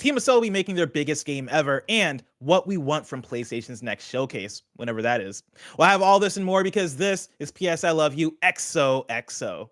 Team Asobi making their biggest game ever, and what we want from PlayStation's next showcase, whenever that is. Well, I have all this and more because this is PS I Love You XOXO.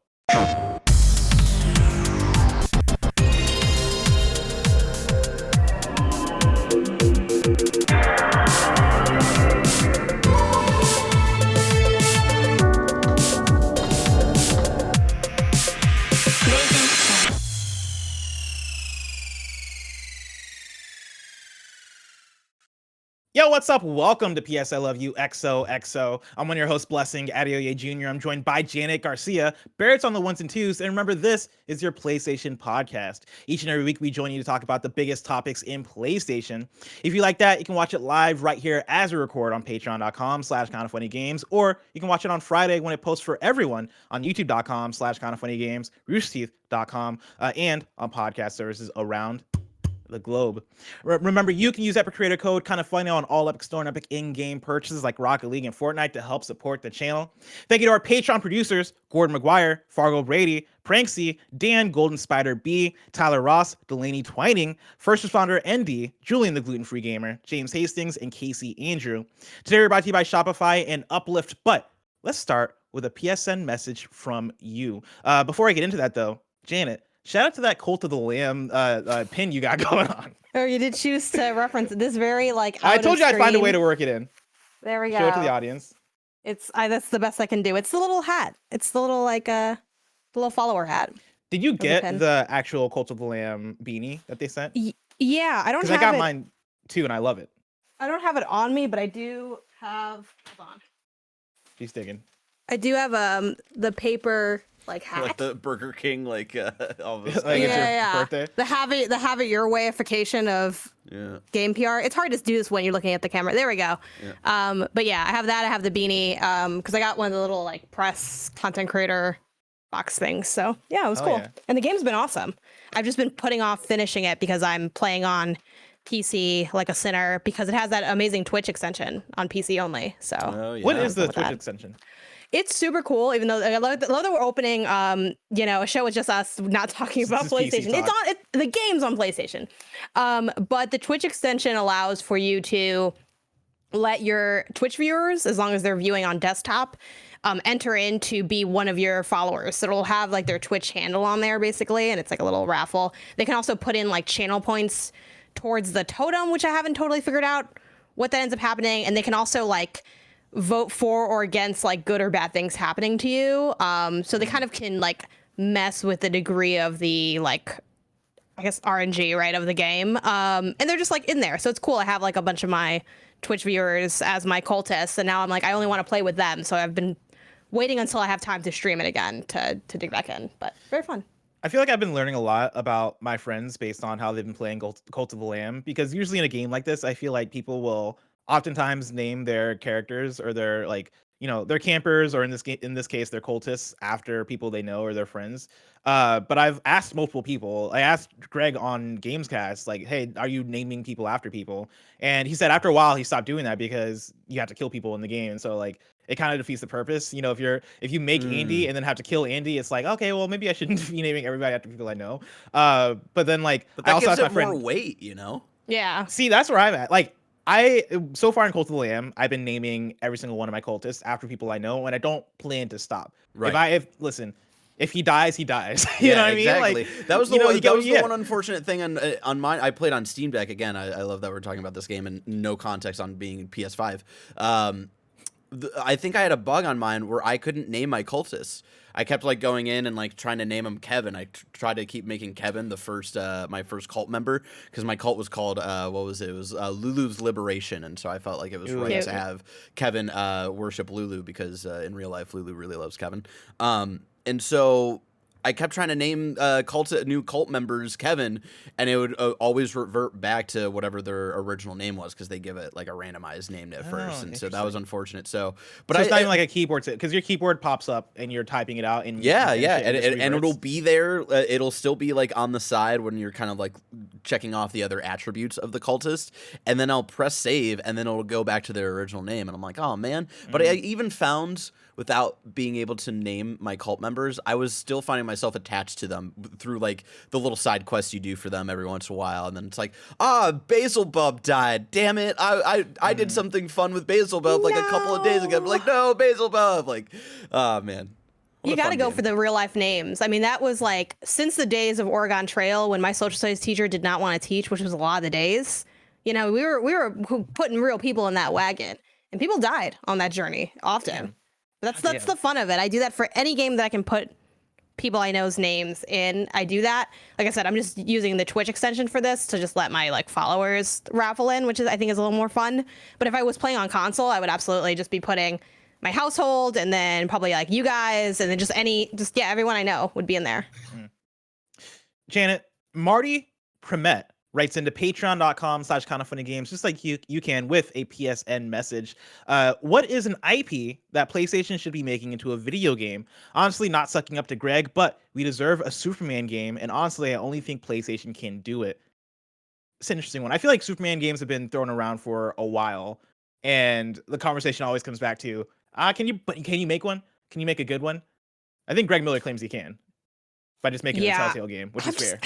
Yo, what's up? Welcome to PS I Love You XOXO. I'm one of your hosts, Blessing Adeoye Jr. I'm joined by Janet Garcia. Barrett's on the ones and twos. And remember, this is your PlayStation podcast. Each and every week, we join you to talk about the biggest topics in PlayStation. If you like that, you can watch it live right here as we record on patreon.com/KindaFunnyGames, or you can watch it on Friday when it posts for everyone on youtube.com/KindaFunnyGames, roosterteeth.com, and on podcast services around the globe. Remember, you can use Epic Creator Code KindaFunny on all Epic Store and Epic in-game purchases like Rocket League and Fortnite to help support the channel. Thank you to our Patreon producers, Gordon McGuire, Fargo Brady, Pranksy, Dan Golden Spider B, Tyler Ross, Delaney Twining, First Responder ND, Julian the Gluten-Free Gamer, James Hastings, and Casey Andrew. Today we're brought to you by Shopify and Uplift, but let's start with a PSN message from you. Before I get into that though, Janet, shout out to that Cult of the Lamb pin you got going on. Oh, you did choose to reference this very I told you I'd find a way to work it in. There we go. Show it to the audience. That's the best I can do. It's the little hat. It's the little the little follower hat. Did you get the actual Cult of the Lamb beanie that they sent? Yeah, I don't have it. Because I got mine too, and I love it. I don't have it on me, but I do have. Hold on. She's digging. I do have the paper hat, like the Burger King all of It's your birthday. The have it your wayification of game PR. It's hard to do this when you're looking at the camera. There we go. Yeah. But yeah, I have that. I have the beanie because I got one of the little press content creator box things. So yeah, it was cool. Yeah. And the game's been awesome. I've just been putting off finishing it because I'm playing on PC like a sinner because it has that amazing Twitch extension on PC only. So what is the Twitch extension? It's super cool, even though I love that we're opening, a show with just us not talking about PlayStation. The game's on PlayStation. But the Twitch extension allows for you to let your Twitch viewers, as long as they're viewing on desktop, enter in to be one of your followers. So it'll have their Twitch handle on there basically, and it's like a little raffle. They can also put in channel points towards the totem, which I haven't totally figured out what that ends up happening. And they can also vote for or against good or bad things happening to you. So they kind of can mess with the degree of the I guess RNG, right, of the game. And they're just in there. So it's cool. I have a bunch of my Twitch viewers as my cultists, and now I'm I only want to play with them. So I've been waiting until I have time to stream it again to dig back in. But very fun. I feel like I've been learning a lot about my friends based on how they've been playing Cult of the Lamb, because usually in a game like this, I feel like people will oftentimes name their characters or their their campers, or in this case their cultists, after people they know or their friends. But I've asked multiple people. I asked Greg on Gamescast, hey, are you naming people after people? And he said after a while he stopped doing that because you have to kill people in the game, and so it kind of defeats the purpose. If you make Andy and then have to kill Andy, it's okay, well maybe I shouldn't be naming everybody after people I know. But then but that I also gives asked my friend more weight, Yeah. See, that's where I'm at. So far in Cult of the Lamb, I've been naming every single one of my cultists after people I know, and I don't plan to stop. Right. If he dies, he dies. You know what exactly. I mean? That was the one unfortunate thing on mine. I played on Steam Deck again. I love that we're talking about this game and no context on being PS5. I think I had a bug on mine where I couldn't name my cultists. I kept going in and trying to name him Kevin. I tried to keep making Kevin the first my first cult member, because my cult was called what was it? It was Lulu's Liberation, and so I felt like it was right to have Kevin worship Lulu, because in real life Lulu really loves Kevin. And so I kept trying to name new cult members Kevin, and it would always revert back to whatever their original name was, because they give it a randomized name at first, and so that was unfortunate. So it's not even a keyboard, because your keyboard pops up and you're typing it out, and and it'll be there. It'll still be on the side when you're kind of checking off the other attributes of the cultist, and then I'll press save, and then it'll go back to their original name, and I'm oh man. But I even found, without being able to name my cult members, I was still finding myself attached to them through like the little side quests you do for them every once in a while, and then it's like, Basil Bub died. Damn it! I did something fun with Basil Bub like a couple of days ago. I'm like, no, Basil Bub. Like, oh man. You got to go for the real life names. I mean, that was like since the days of Oregon Trail when my social studies teacher did not want to teach, which was a lot of the days. You know, we were putting real people in that wagon, and people died on that journey often. That's the fun of it. I do that for any game that I can put people I know's names in. I do that. Like I said, I'm just using the Twitch extension for this to just let my like followers raffle in, which is I think is a little more fun. But if I was playing on console, I would absolutely just be putting my household, and then probably like you guys, and then everyone I know would be in there. Janet, Marty Primett writes into patreon.com/KindaFunnyGames, just like you can, with a PSN message. What is an IP that PlayStation should be making into a video game? Honestly, not sucking up to Greg, but we deserve a Superman game, and honestly, I only think PlayStation can do it. It's an interesting one. I feel like Superman games have been thrown around for a while, and the conversation always comes back to, can you make one? Can you make a good one? I think Greg Miller claims he can by just making a Telltale game, which is fair.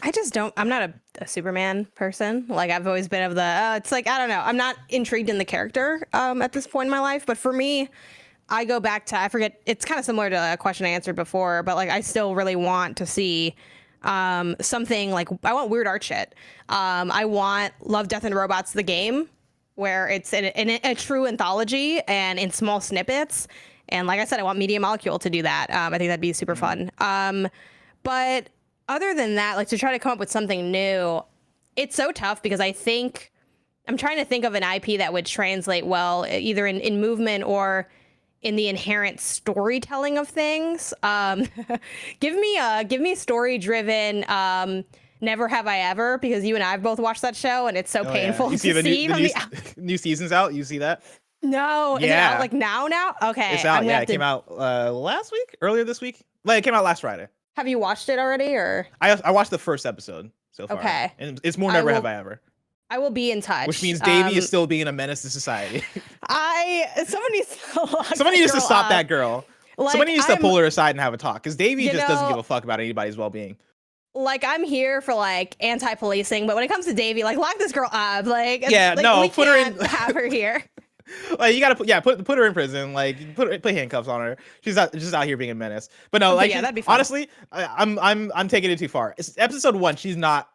I just don't. I'm not a Superman person. Like I've always been of the. It's like I don't know. I'm not intrigued in the character at this point in my life. But for me, I go back to I forget. It's kind of similar to a question I answered before. But like I still really want to see something like I want weird art shit. I want Love, Death, and Robots the game, where it's in a true anthology and in small snippets. And like I said, I want Media Molecule to do that. I think that'd be super fun. But other than that, like to try to come up with something new, it's so tough because I'm trying to think of an IP that would translate well, either in movement or in the inherent storytelling of things. Give me story-driven Never Have I Ever, because you and I have both watched that show, and it's so painful to see. The new season's out. You see that? No. Is it out like now? Okay. It's out. Yeah, it came out earlier this week. Like it came out last Friday. Have you watched it already, or? I watched the first episode so far. Okay. And it's more Never Have I Ever. I will be in touch. Which means Davey is still being a menace to society. Somebody needs to stop that girl. Like, somebody needs to pull her aside and have a talk, because Davey just doesn't give a fuck about anybody's well-being. Like, I'm here for like anti-policing, but when it comes to Davey, like lock this girl up. Like, put her in. Have her here. Like you gotta put her in prison. Like put handcuffs on her. She's just out here being a menace. But no, like that'd be fun. Honestly, I'm taking it too far. It's episode 1. She's not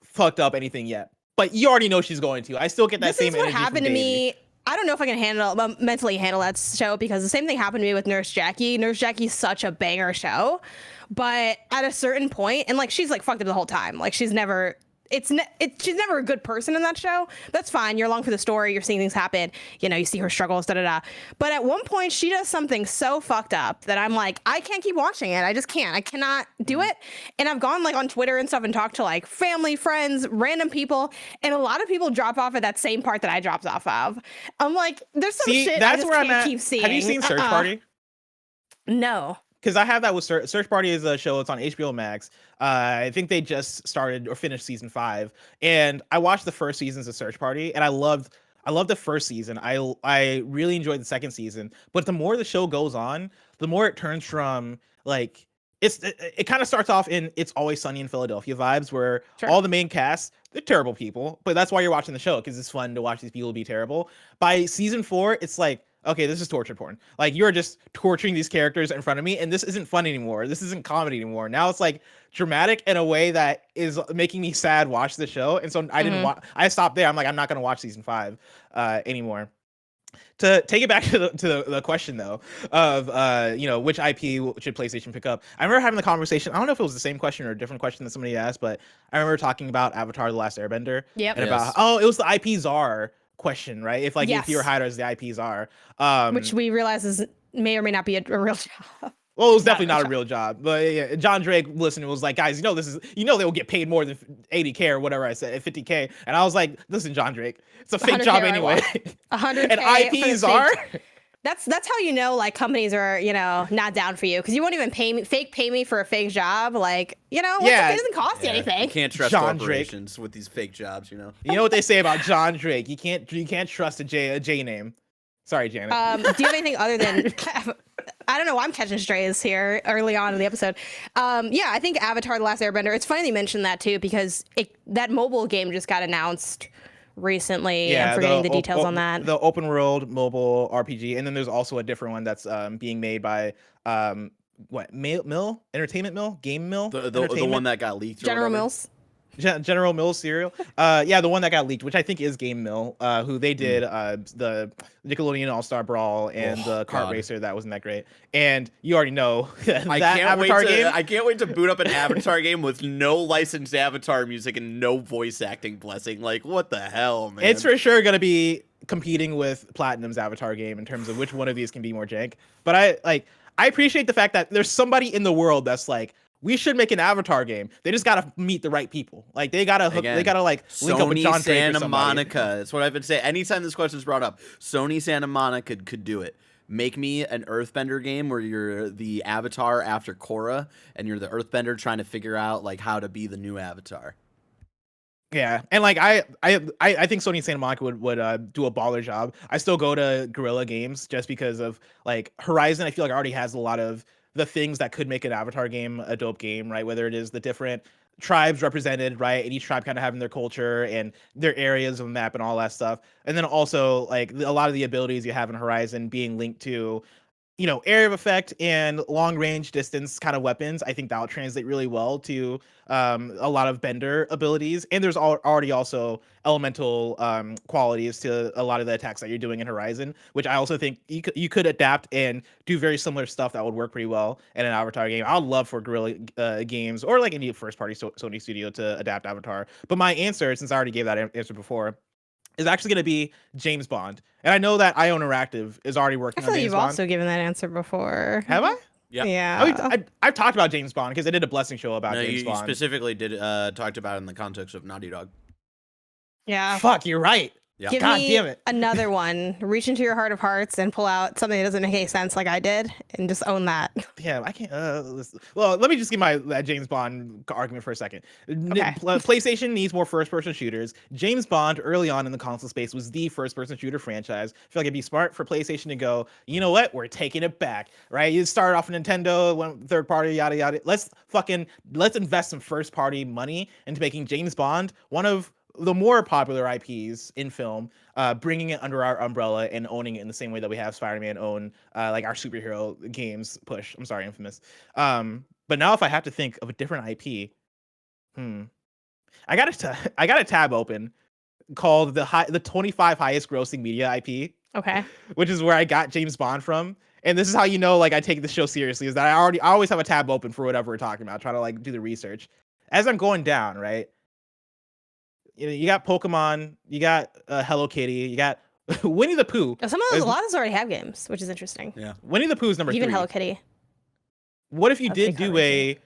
fucked up anything yet, but you already know she's going to. I still get that same energy. This is what happened to me. I don't know if I can mentally handle that show, because the same thing happened to me with Nurse Jackie. Nurse Jackie's such a banger show, but at a certain point, and like she's like fucked up the whole time. Like she's never a good person in that show. That's fine. You're along for the story. You're seeing things happen. You know, you see her struggles, da-da-da. But at one point, she does something so fucked up that I'm like, I can't keep watching it. I just can't. I cannot do it. And I've gone like on Twitter and stuff and talked to like family, friends, random people. And a lot of people drop off at that same part that I dropped off of. I'm like, there's some shit I just can't keep seeing. Have you seen Search Party? No. Because I have that with Search Party is a show. It's on HBO Max. I think they just started or finished season 5, and I watched the first seasons of Search Party, and I loved the first season. I really enjoyed the second season, but the more the show goes on, the more it turns from like it kind of starts off in It's Always Sunny in Philadelphia vibes, where all the main cast, they're terrible people, but that's why you're watching the show, because it's fun to watch these people be terrible. By season 4, it's like, okay, this is torture porn. Like, you're just torturing these characters in front of me, and this isn't fun anymore. This isn't comedy anymore. Now it's like dramatic in a way that is making me sad watch the show. And so I didn't watch. I stopped there. I'm like, I'm not gonna watch season 5 anymore. To take it back to the question though of which IP should PlayStation pick up. I remember having the conversation. I don't know if it was the same question or a different question that somebody asked, but I remember talking about Avatar: The Last Airbender. Yep. And about it was the IP czar question, right? If like if you're hired as the IP czar, which we realize may or may not be a real job. Well, it was definitely not a real job, but yeah, John Drake listened and was like, guys, they will get paid more than 80K or whatever I said, 50K. And I was like, listen, John Drake, it's a fake job anyway. 100K. And IPs are. That's how you know, like, companies are, not down for you, because you won't even pay me for a fake job. Like, it doesn't cost you anything. You can't trust John corporations Drake with these fake jobs, You know what they say about John Drake? You can't trust a J name. Sorry, Janet. Do you have anything other than I don't know. I'm catching strays here early on in the episode. Yeah, I think Avatar: The Last Airbender. It's funny they mentioned that too because that mobile game just got announced recently. Yeah, I'm forgetting the details on that. The open world mobile RPG, and then there's also a different one that's being made by Mill Entertainment Mill Game Mill the one that got leaked. General Mills. General Mills cereal. Yeah, the one that got leaked, which I think is Game Mill, who they did the Nickelodeon All-Star Brawl and the kart racer that wasn't that great. And you already know that Avatar game. I can't wait to boot up an Avatar game with no licensed Avatar music and no voice acting. Blessing, like what the hell, man? It's for sure gonna be competing with Platinum's Avatar game in terms of which one of these can be more jank. But I appreciate the fact that there's somebody in the world that's like, we should make an Avatar game. They just gotta meet the right people. Like they gotta hook, they gotta like link up with John Santa Monica. That's what I've been saying. Anytime this question is brought up, Sony Santa Monica could do it. Make me an Earthbender game where you're the Avatar after Korra, and you're the Earthbender trying to figure out like how to be the new Avatar. Yeah, and like I think Sony Santa Monica would do a baller job. I still go to Guerrilla Games just because of like Horizon. I feel like already has a lot of the things that could make an Avatar game a dope game, right? Whether it is the different tribes represented, right? And each tribe kind of having their culture and their areas of the map and all that stuff. And then also like a lot of the abilities you have in Horizon being linked to, you know, area of effect and long range distance kind of weapons. I think that'll translate really well to a lot of Bender abilities. And there's already also elemental qualities to a lot of the attacks that you're doing in Horizon, which I also think you could adapt and do very similar stuff that would work pretty well in an Avatar game. I would love for Guerrilla Games or like any first party Sony studio to adapt Avatar. But my answer, since I already gave that answer before, is actually going to be James Bond. And I know that IO Interactive is already working on James Bond. I feel like you've also given that answer before. Have I? Yeah. Yeah. I've talked about James Bond because I did a Blessing show about James Bond. You specifically did talked about it in the context of Naughty Dog. Yeah. Fuck, you're right. Yeah. Give God me damn it. another one. Reach into your heart of hearts and pull out something that doesn't make any sense like I did and just own that. Yeah, I can't. Well, let me just give my James Bond argument for a second. Okay. PlayStation needs more first-person shooters. James Bond, early on in the console space, was the first-person shooter franchise. I feel like it'd be smart for PlayStation to go, you know what? We're taking it back, right? You started off Nintendo, went third-party, yada, yada. Let's invest some first-party money into making James Bond one of the more popular IPs in film, bringing it under our umbrella and owning it in the same way that we have Spider-Man own like our superhero games push. I'm sorry, Infamous. But now if I have to think of a different IP, I got a tab open called the 25 highest grossing media IP. Okay. Which is where I got James Bond from. And this is how you know like I take the show seriously, is that I always have a tab open for whatever we're talking about, try to like do the research. As I'm going down, right? You got Pokemon, you got Hello Kitty, you got Winnie the Pooh. A lot of us already have games, which is interesting. Yeah. Winnie the Pooh is number 3. Even Hello Kitty. What if you did do a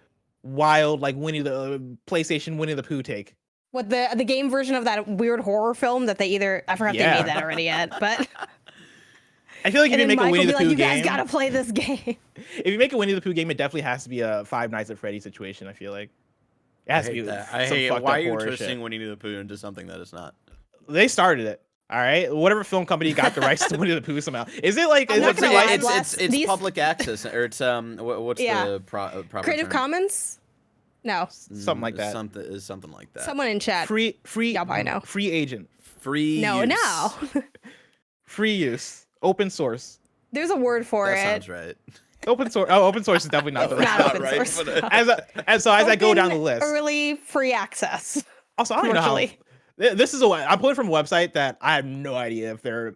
wild like PlayStation Winnie the Pooh take? What the game version of that weird horror film that I forgot if they made that already yet, but I feel like if you make a Winnie the Pooh game, you guys gotta play this game. If you make a Winnie the Pooh game, it definitely has to be a Five Nights at Freddy's situation. I feel like it has to be. I hate that. Why are you twisting Winnie the Pooh into something that is not? They started it. All right, whatever film company got the rights to Winnie the Pooh somehow. Is it like? It's public access, or it's what's the proper Creative term? Commons? No, something like that. Something like that. Someone in chat. Free. Y'all probably know. Free agent. Free. No, use. no. Free use. Open source. There's a word for it. That sounds right. Open source. Oh, open source is definitely not the right. Not open source. As I go down the list. Early free access. Also, I don't know how. This is I'm pulling from a website that I have no idea if they're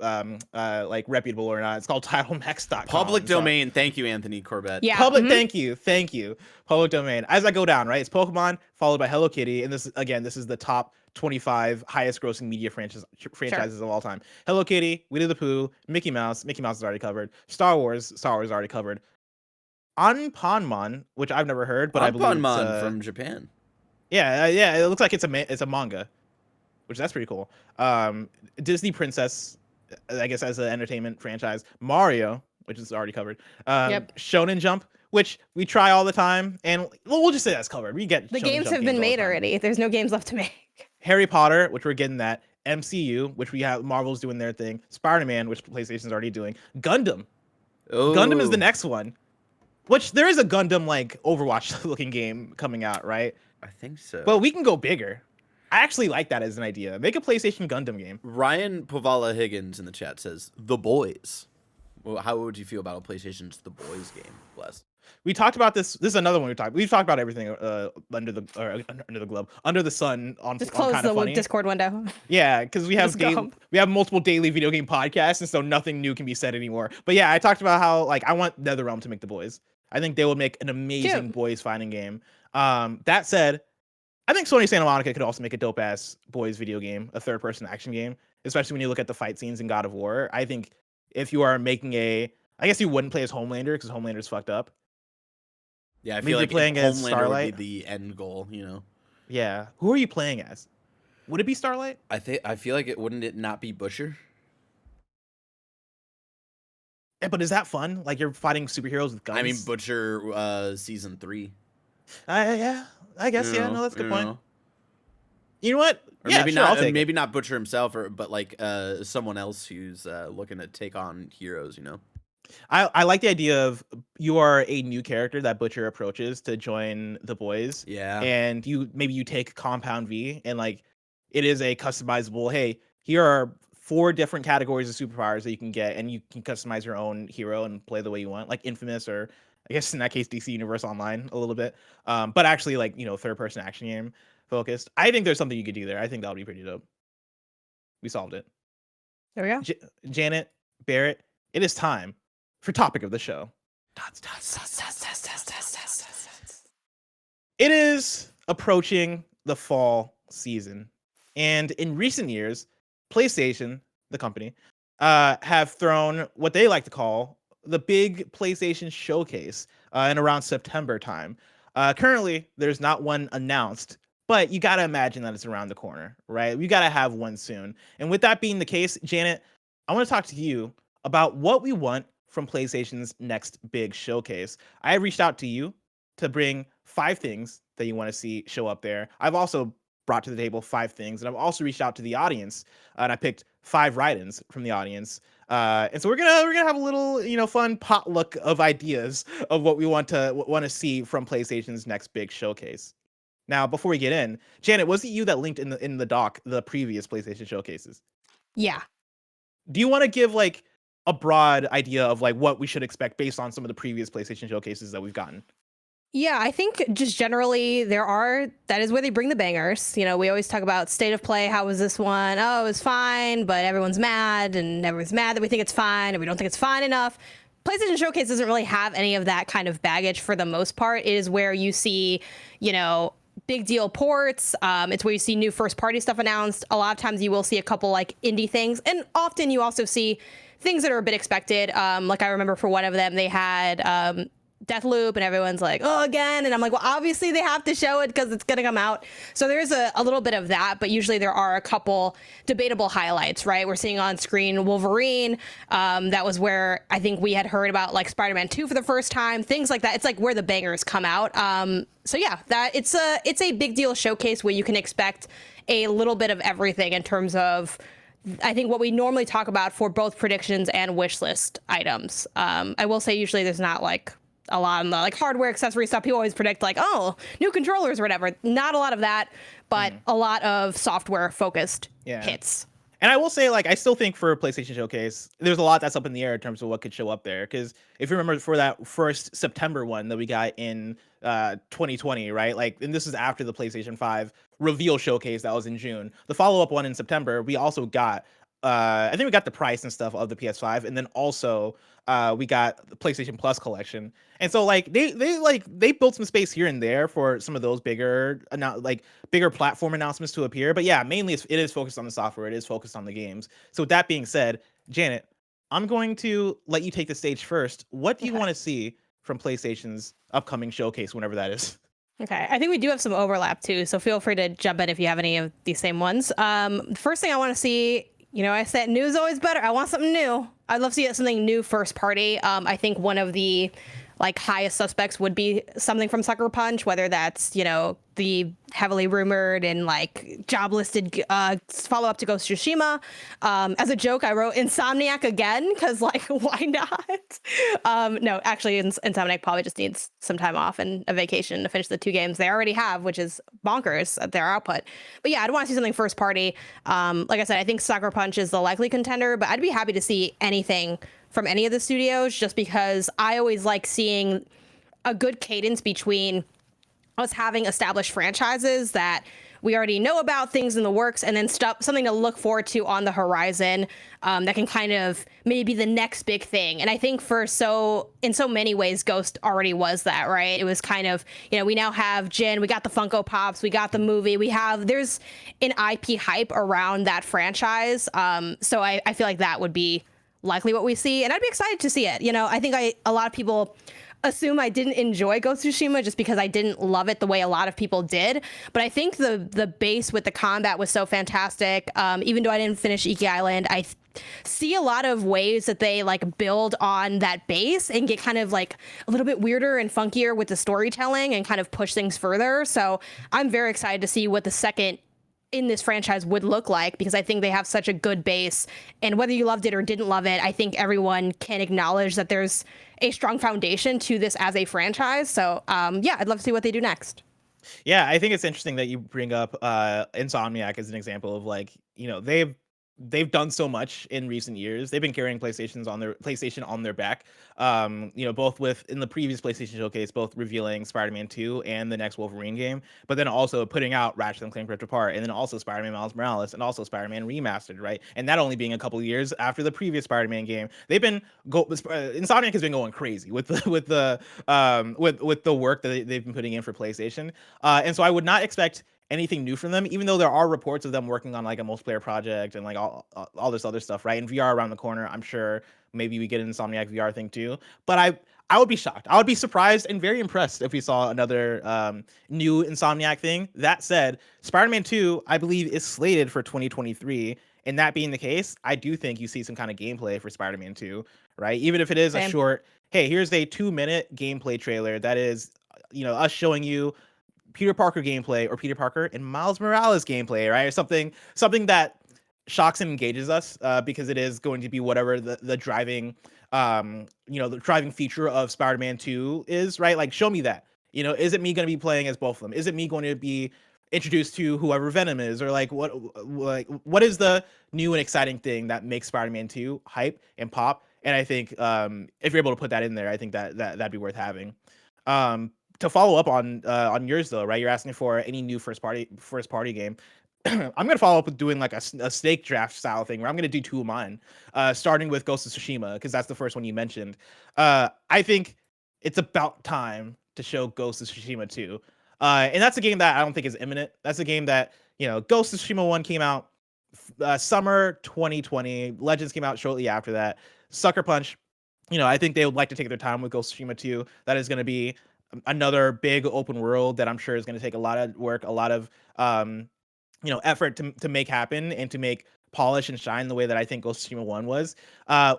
like reputable or not. It's called TitleMax.com. Public domain. Thank you, Anthony Corbett. Yeah. Public. Thank you. Public domain. As I go down, right, it's Pokemon followed by Hello Kitty, and this is the top 25 highest grossing media franchises of all time. Hello Kitty, Winnie the Pooh, Mickey Mouse is already covered. Star Wars is already covered. Anpanman, which I've never heard, but I believe it's from Japan. Yeah, it looks like it's a manga, which that's pretty cool. Disney Princess, I guess, as an entertainment franchise. Mario, which is already covered. Shonen Jump, which we try all the time, and we'll just say that's covered. We get the games have been made already. There's no games left to make. Harry Potter, which we're getting that. MCU, which we have Marvel's doing their thing. Spider-Man, which PlayStation's already doing. Gundam, Gundam is the Oh, next one. Which there is a Gundam like Overwatch looking game coming out, right? I think so. But we can go bigger. I actually like that as an idea. Make a PlayStation Gundam game. Ryan Pavala Higgins in the chat says The Boys. Well, how would you feel about a PlayStation's The Boys game, Bless? We talked about this. This is another one we've talked about everything under the sun on Just on close the KindaFunny. Discord window. Yeah, because we have multiple daily video game podcasts, and so nothing new can be said anymore. But yeah, I talked about how like I want NetherRealm to make The Boys. I think they would make an amazing boys fighting game. That said, I think Sony Santa Monica could also make a dope ass boys video game, a third person action game, especially when you look at the fight scenes in God of War. I think if you are making I guess you wouldn't play as Homelander because Homelander's fucked up. Yeah, I Maybe feel like playing as Homelander Starlight would be the end goal, you know. Yeah. Who are you playing as? Would it be Starlight? I feel like it not be Butcher? Yeah, but is that fun? Like you're fighting superheroes with guns? I mean Butcher season 3. Yeah. I guess You know, no, that's a good you point. know. You know what? Or Yeah, maybe sure, I'll not take maybe not Butcher himself but like someone else who's looking to take on heroes, you know. I like the idea of you are a new character that Butcher approaches to join the boys. Yeah. And you take Compound V and like it is a customizable, hey, here are 4 different categories of superpowers that you can get, and you can customize your own hero and play the way you want, like Infamous or I guess in that case DC Universe Online a little bit. But actually like, third person action game focused. I think there's something you could do there. I think that would be pretty dope. We solved it. There we go. Janet, Barrett, it is time for topic of the show. It is approaching the fall season, and in recent years, PlayStation, the company, have thrown what they like to call the big PlayStation showcase in around September time. Currently, there's not one announced, but you got to imagine that it's around the corner, right? We got to have one soon. And with that being the case, Janet, I want to talk to you about what we want from PlayStation's next big showcase. I reached out to you to bring 5 things that you want to see show up there. I've also brought to the table 5 things, and I've also reached out to the audience, and I picked 5 write-ins from the audience. And so we're gonna have a little fun potluck of ideas of what we want to see from PlayStation's next big showcase. Now, before we get in, Janet, was it you that linked in the doc the previous PlayStation showcases? Yeah. Do you want to give like a broad idea of like what we should expect based on some of the previous PlayStation showcases that we've gotten? Yeah, I think just generally that is where they bring the bangers. We always talk about state of play. How was this one? Oh, it was fine, but everyone's mad, and everyone's mad that we think it's fine and we don't think it's fine enough. PlayStation Showcase doesn't really have any of that kind of baggage for the most part. It is where you see, big deal ports. It's where you see new first party stuff announced. A lot of times you will see a couple like indie things, and often you also see things that are a bit expected. Like I remember for one of them, they had Deathloop, and everyone's like, oh, again. And I'm like, well, obviously they have to show it because it's going to come out. So there's a little bit of that, but usually there are a couple debatable highlights, right? We're seeing on screen Wolverine. That was where I think we had heard about like Spider-Man 2 for the first time, things like that. It's like where the bangers come out. So yeah, it's a big deal showcase where you can expect a little bit of everything in terms of, I think, what we normally talk about for both predictions and wish list items. I will say usually there's not like a lot on the like hardware accessory stuff. People always predict like, oh, new controllers or whatever. Not a lot of that, but a lot of software focused hits. And I will say, like, I still think for PlayStation Showcase, there's a lot that's up in the air in terms of what could show up there. Because if you remember for that first September one that we got in 2020, right? Like, and this is after the PlayStation 5 reveal showcase that was in June. The follow-up one in September, we also got, I think we got the price and stuff of the PS5, and then also we got the PlayStation Plus collection. And so like they built some space here and there for some of those bigger platform announcements to appear. But yeah, mainly it is focused on the software. It is focused on the games. So with that being said, Janet, I'm going to let you take the stage first. What do you want to see from PlayStation's upcoming showcase, whenever that is? Okay, I think we do have some overlap too, so feel free to jump in if you have any of these same ones. The first thing I want to see, I said new is always better. I want something new. I'd love to see something new first party. I think one of the like highest suspects would be something from Sucker Punch, whether that's, the heavily rumored and like job listed follow up to Ghost of Tsushima. As a joke, I wrote Insomniac again because like why not? No, actually, Insomniac probably just needs some time off and a vacation to finish the 2 games they already have, which is bonkers at their output. But yeah, I'd want to see something first party. Like I said, I think Sucker Punch is the likely contender, but I'd be happy to see anything from any of the studios just because I always like seeing a good cadence between us having established franchises that we already know about, things in the works, and then something to look forward to on the horizon that can kind of maybe the next big thing. And I think in so many ways, Ghost already was that, right? It was kind of, we now have Jin, we got the Funko Pops, we got the movie, there's an IP hype around that franchise. So I feel like that would be likely what we see, and I'd be excited to see it. I think a lot of people assume I didn't enjoy Ghost of Tsushima just because I didn't love it the way a lot of people did. But I think the base with the combat was so fantastic. Even though I didn't finish Iki Island, I see a lot of ways that they like build on that base and get kind of like a little bit weirder and funkier with the storytelling and kind of push things further. So I'm very excited to see what the second in this franchise would look like, because I think they have such a good base, and whether you loved it or didn't love it, I think everyone can acknowledge that there's a strong foundation to this as a franchise. So yeah, I'd love to see what they do next. Yeah, I think it's interesting that you bring up Insomniac as an example of like, they've done so much in recent years. They've been carrying PlayStation on their back. Both in the previous PlayStation showcase, both revealing Spider-Man 2 and the next Wolverine game, but then also putting out Ratchet & Clank Rift Apart, and then also Spider-Man Miles Morales, and also Spider-Man Remastered, right? And that only being a couple years after the previous Spider-Man game. Insomniac has been going crazy with the work that they've been putting in for PlayStation. And so I would not expect anything new from them, even though there are reports of them working on like a multiplayer project and like all this other stuff, right? And VR around the corner. I'm sure maybe we get an Insomniac VR thing too. But I would be shocked. I would be surprised and very impressed if we saw another new Insomniac thing. That said, Spider-Man 2, I believe, is slated for 2023. And that being the case, I do think you see some kind of gameplay for Spider-Man 2, right? Even if it is a short, hey, here's a 2-minute gameplay trailer that is, us showing you Peter Parker gameplay, or Peter Parker and Miles Morales gameplay, right? Or something that shocks and engages us, because it is going to be whatever the driving, the driving feature of Spider-Man 2 is, right? Like, show me that. Is it me going to be playing as both of them? Is it me going to be introduced to whoever Venom is, or like what is the new and exciting thing that makes Spider-Man 2 hype and pop? And I think if you're able to put that in there, I think that'd be worth having. To follow up on yours though, right? You're asking for any new first party game. I'm gonna follow up with doing like a snake draft style thing where I'm gonna do 2 of mine, starting with Ghost of Tsushima, because that's the first one you mentioned. I think it's about time to show Ghost of Tsushima 2, and that's a game that I don't think is imminent. That's a game that Ghost of Tsushima 1 came out summer 2020. Legends came out shortly after that. Sucker Punch, I think they would like to take their time with Ghost of Tsushima 2. That is going to be another big open world that I'm sure is going to take a lot of work, a lot of effort to make happen and to make polish and shine the way that I think Ghost of Tsushima 1 was.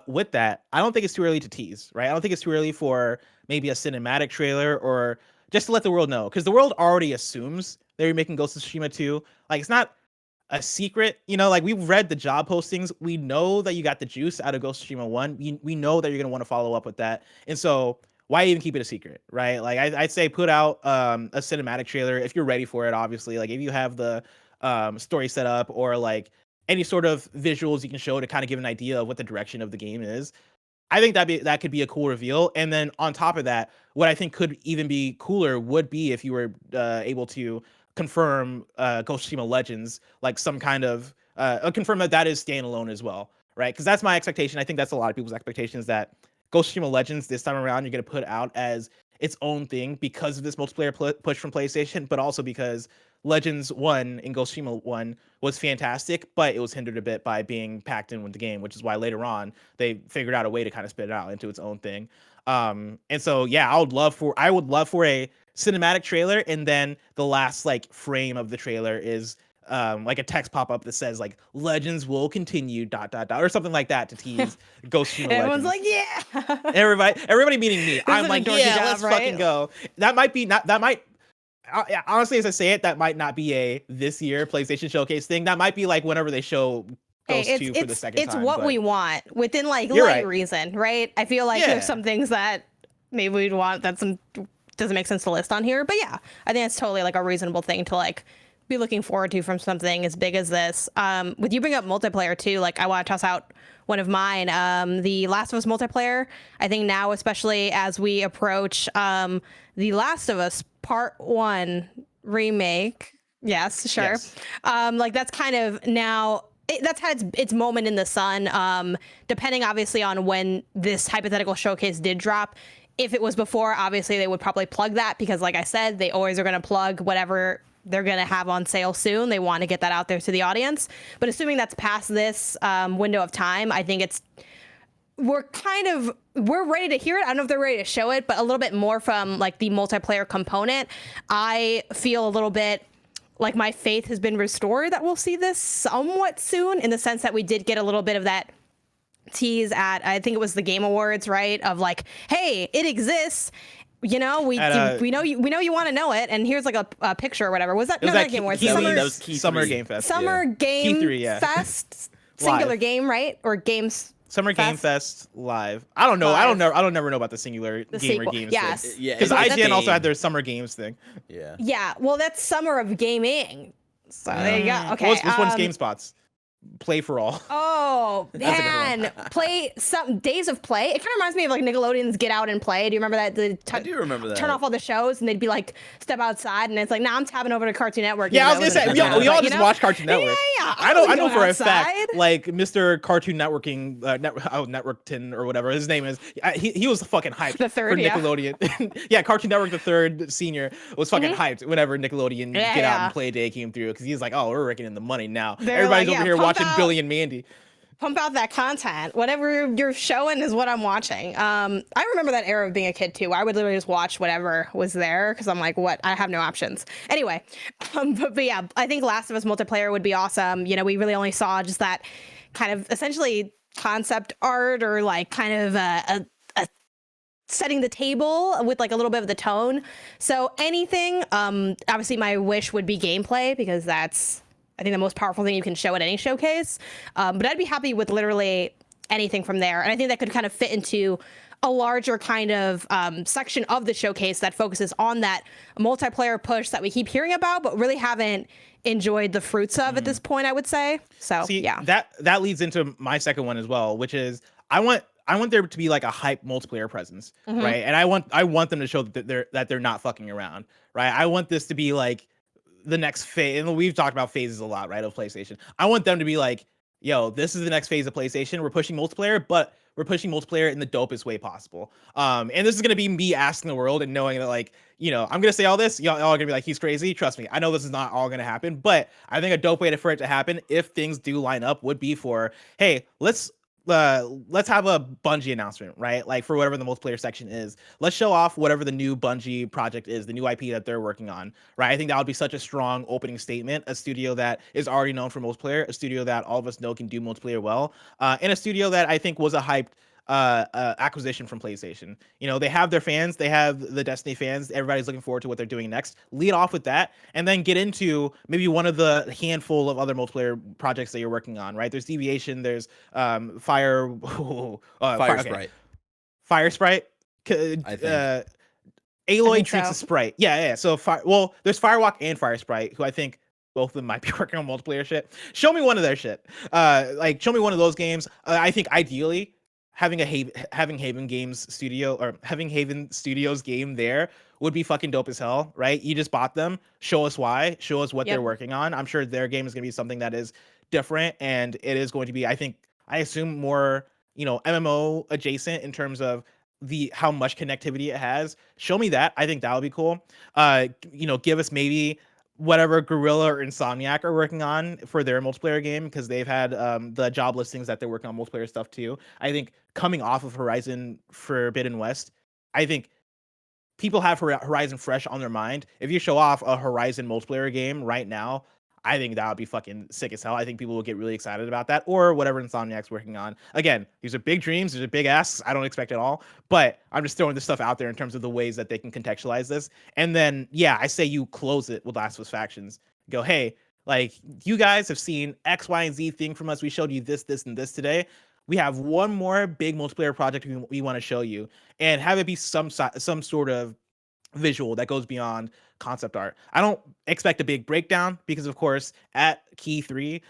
With that, I don't think it's too early to tease, right? I don't think it's too early for maybe a cinematic trailer, or just to let the world know, because the world already assumes they're making Ghost of Tsushima 2. Like, it's not a secret, like we've read the job postings. We know that you got the juice out of Ghost of Tsushima 1. We know that you're going to want to follow up with that. And so why even keep it a secret, right? Like, I'd say put out a cinematic trailer if you're ready for it, obviously. Like, if you have the story set up, or like any sort of visuals you can show to kind of give an idea of what the direction of the game is, I think that could be a cool reveal. And then on top of that, what I think could even be cooler would be if you were able to confirm Ghost of Tsushima Legends, like some kind of confirm that is standalone as well, right? Because that's my expectation. I think that's a lot of people's expectations, that Ghost of Tsushima Legends this time around you're going to put out as its own thing because of this multiplayer push from PlayStation, but also because Legends 1 and Ghost of Tsushima 1 was fantastic, but it was hindered a bit by being packed in with the game, which is why later on they figured out a way to kind of spit it out into its own thing. And so, yeah, I would love for a cinematic trailer, and then the last like frame of the trailer is like a text pop-up that says like Legends will continue ... or something like that to tease Ghost of Tsushima Everyone's Legends. like, yeah. Everybody meaning me. I'm like, dorky yeah, job, let's right? fucking go. That might honestly, as I say it, that might not be a this year PlayStation Showcase thing. That might be like whenever they show Ghost 2 for the second time. It's what we want within like You're light right. reason, right? I feel like there's some things that maybe we'd want that doesn't make sense to list on here, but yeah, I think it's totally like a reasonable thing to like be looking forward to from something as big as this. With you bring up multiplayer too, like I want to toss out one of mine, the Last of Us multiplayer. I think now, especially as we approach the Last of Us Part 1 remake. Yes, sure. Yes. Like that's kind of now that's had its moment in the sun. Depending obviously on when this hypothetical showcase did drop. If it was before, obviously they would probably plug that because like I said, they always are going to plug whatever they're going to have on sale soon. They want to get that out there to the audience. But assuming that's past this window of time, I think we're ready to hear it. I don't know if they're ready to show it, but a little bit more from like the multiplayer component. I feel a little bit like my faith has been restored that we'll see this somewhat soon, in the sense that we did get a little bit of that tease at, I think it was the Game Awards, right? Of like, hey, it exists. You know, we know you want to know it, and here's like a picture or whatever. Was that no, not Game Awards? Summer Game Fest. Summer Game Fest, singular game, right? Or games. Summer Game Fest live. I don't know. I don't never know about the singular game or games. Yes. Thing. Yeah. Because IGN also had their Summer Games thing. Yeah. Yeah. Well, that's Summer of Gaming. So there you go. Okay. Which one's GameSpot's? Play for All. Oh man, play some Days of Play. It kind of reminds me of like Nickelodeon's Get Out and Play. Do you remember that? I do remember that. Turn off all the shows and they'd be like, step outside, and it's like, I'm tabbing over to Cartoon Network. Yeah, I was gonna say we all just watch Cartoon Network. Yeah. I know for a fact, like Mr. Cartoon Networking, Networkton or whatever his name is. He was fucking hyped the third, for Nickelodeon. Yeah, Cartoon Network the third senior was fucking hyped whenever Nickelodeon Get Out and Play Day came through, because he's like, oh, we're raking in the money now. Everybody's over here watching Billy and Mandy. Pump out that content. Whatever you're showing is what I'm watching. I remember that era of being a kid too. I would literally just watch whatever was there because I'm like, what? I have no options. Anyway, but yeah, I think Last of Us multiplayer would be awesome. You know, we really only saw just that kind of essentially concept art, or like kind of a setting the table with like a little bit of the tone. So anything, obviously my wish would be gameplay, because that's, I think, the most powerful thing you can show at any showcase. But I'd be happy with literally anything from there. And I think that could kind of fit into a larger kind of section of the showcase that focuses on that multiplayer push that we keep hearing about, but really haven't enjoyed the fruits of at this point, I would say. So see, yeah. That leads into my second one as well, which is I want there to be like a hype multiplayer presence, right? And I want them to show that they're not fucking around, right? I want this to be like the next phase, and we've talked about phases a lot, right, of PlayStation. I want them to be like, yo, this is the next phase of PlayStation. We're pushing multiplayer, but we're pushing multiplayer in the dopest way possible. And this is gonna be me asking the world and knowing that, like, you know, I'm gonna say all this, y'all are gonna be like, he's crazy. Trust me, I know this is not all gonna happen, but I think a dope way for it to happen, if things do line up, would be for, hey, let's have a Bungie announcement, right? Like for whatever the multiplayer section is, let's show off whatever the new Bungie project is, the new IP that they're working on, right? I think that would be such a strong opening statement. A studio that is already known for multiplayer, a studio that all of us know can do multiplayer well, and a studio that I think was a hyped acquisition from PlayStation. You know, they have their fans, they have the Destiny fans, everybody's looking forward to what they're doing next. Lead off with that, and then get into maybe one of the handful of other multiplayer projects that you're working on, right? There's Deviation, there's Fire Sprite. Fire Sprite. I think. Aloy treats a Sprite. Yeah. So there's Firewalk and Fire Sprite, who I think both of them might be working on multiplayer shit. Show me one of their shit. Like show me one of those games. I think ideally having Haven Games studio, or having Haven Studios game there would be fucking dope as hell, right? You just bought them. Show us why. Show us what they're working on. I'm sure their game is going to be something that is different, and it is going to be, I assume, more, you know, MMO adjacent in terms of how much connectivity it has. Show me that. I think that would be cool. You know, give us maybe whatever Guerrilla or Insomniac are working on for their multiplayer game, because they've had the job listings that they're working on multiplayer stuff too. I think coming off of Horizon Forbidden West, I think people have Horizon fresh on their mind. If you show off a Horizon multiplayer game right now, I think that would be fucking sick as hell. I think people will get really excited about that, or whatever Insomniac's working on. Again, these are big dreams, these are big asks. I don't expect it all, but I'm just throwing this stuff out there in terms of the ways that they can contextualize this. And then, yeah, I say you close it with Last of Us Factions. Go, hey, like, you guys have seen X, Y, and Z thing from us. We showed you this, this, and this today. We have one more big multiplayer project we want to show you, and have it be some sort of visual that goes beyond concept art. I don't expect a big breakdown because, of course, at Key 3,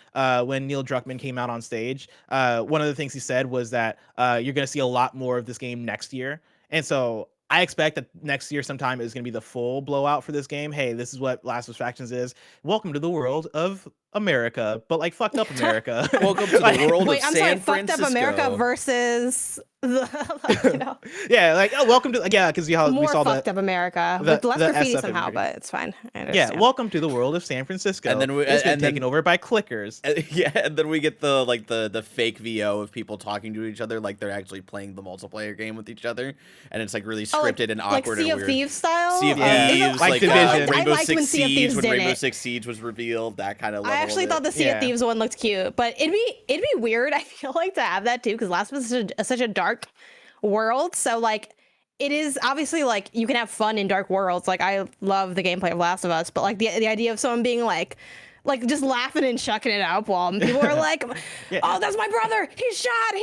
when Neil Druckmann came out on stage, one of the things he said was that you're going to see a lot more of this game next year. And so I expect that next year sometime is going to be the full blowout for this game. Hey, this is what Last of Us Factions is. Welcome to the world of America, but like fucked up America. Welcome to the world of San Francisco. Fucked up America versus the, yeah, like, oh, welcome to, yeah, because we saw fucked up America with less graffiti somehow, but it's fine. Yeah, welcome to the world of San Francisco. And then it's been taken over by clickers. Yeah, and then we get the fake VO of people talking to each other like they're actually playing the multiplayer game with each other, and it's like really scripted and awkward, like Sea and of weird. Thieves style. Sea of Thieves, like Division. Rainbow I liked Six when Sea of Siege Thieves when did Rainbow it. Six Siege was revealed. That kind of level. I actually thought the Sea of Thieves one looked cute, but it'd be weird. I feel like to have that too, because Last of Us is such a dark world. So like, it is obviously like you can have fun in dark worlds. Like I love the gameplay of Last of Us, but like the idea of someone being like just laughing and chucking it up while people are like, oh, that's my brother. He's shot.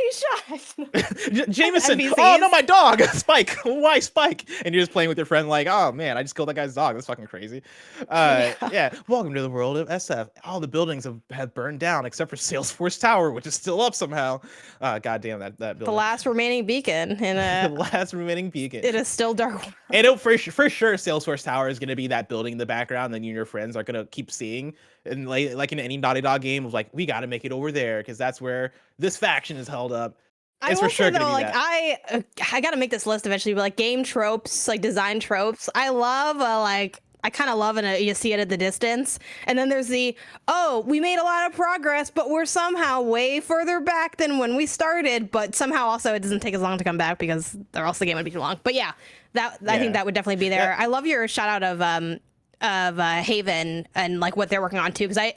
Jameson. Oh, no, my dog. Spike. Why Spike? And you're just playing with your friend like, oh, man, I just killed that guy's dog. That's fucking crazy. Yeah. Welcome to the world of SF. All the buildings have burned down except for Salesforce Tower, which is still up somehow. God damn, that building. The last remaining beacon. The last remaining beacon. It is still dark. And for sure, Salesforce Tower is going to be that building in the background that you and your friends are going to keep seeing. And like in any Naughty Dog game, was like, we got to make it over there because that's where this faction is held up. It's for sure gonna be that. I got to make this list eventually, but like game tropes, like design tropes. I love I kind of love it. You see it at the distance, and then there's we made a lot of progress, but we're somehow way further back than when we started. But somehow also it doesn't take as long to come back because or else the game would be too long. But yeah, I think that would definitely be there. I love your shout out of Haven and like what they're working on too, because I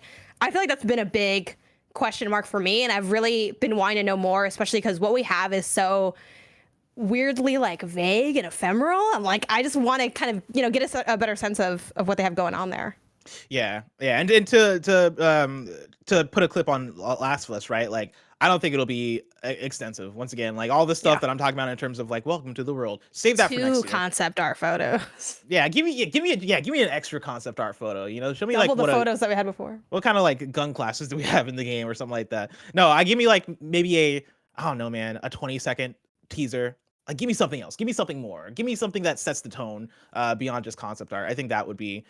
feel like that's been a big question mark for me, and I've really been wanting to know more, especially because what we have is so weirdly like vague and ephemeral. I'm like, I just want to kind of get us a better sense of what they have going on there. Yeah, and to put a clip on Last of Us, right? Like, I don't think it'll be extensive. Once again, like all the stuff that I'm talking about in terms of like welcome to the world, save that for next year. 2 concept art photos. Yeah, give me an extra concept art photo. Show me double like the photos that we had before. What kind of like gun classes do we have in the game or something like that? No, give me like maybe I don't know, man, a 20-second teaser. Like, give me something else. Give me something more. Give me something that sets the tone beyond just concept art. I think that would be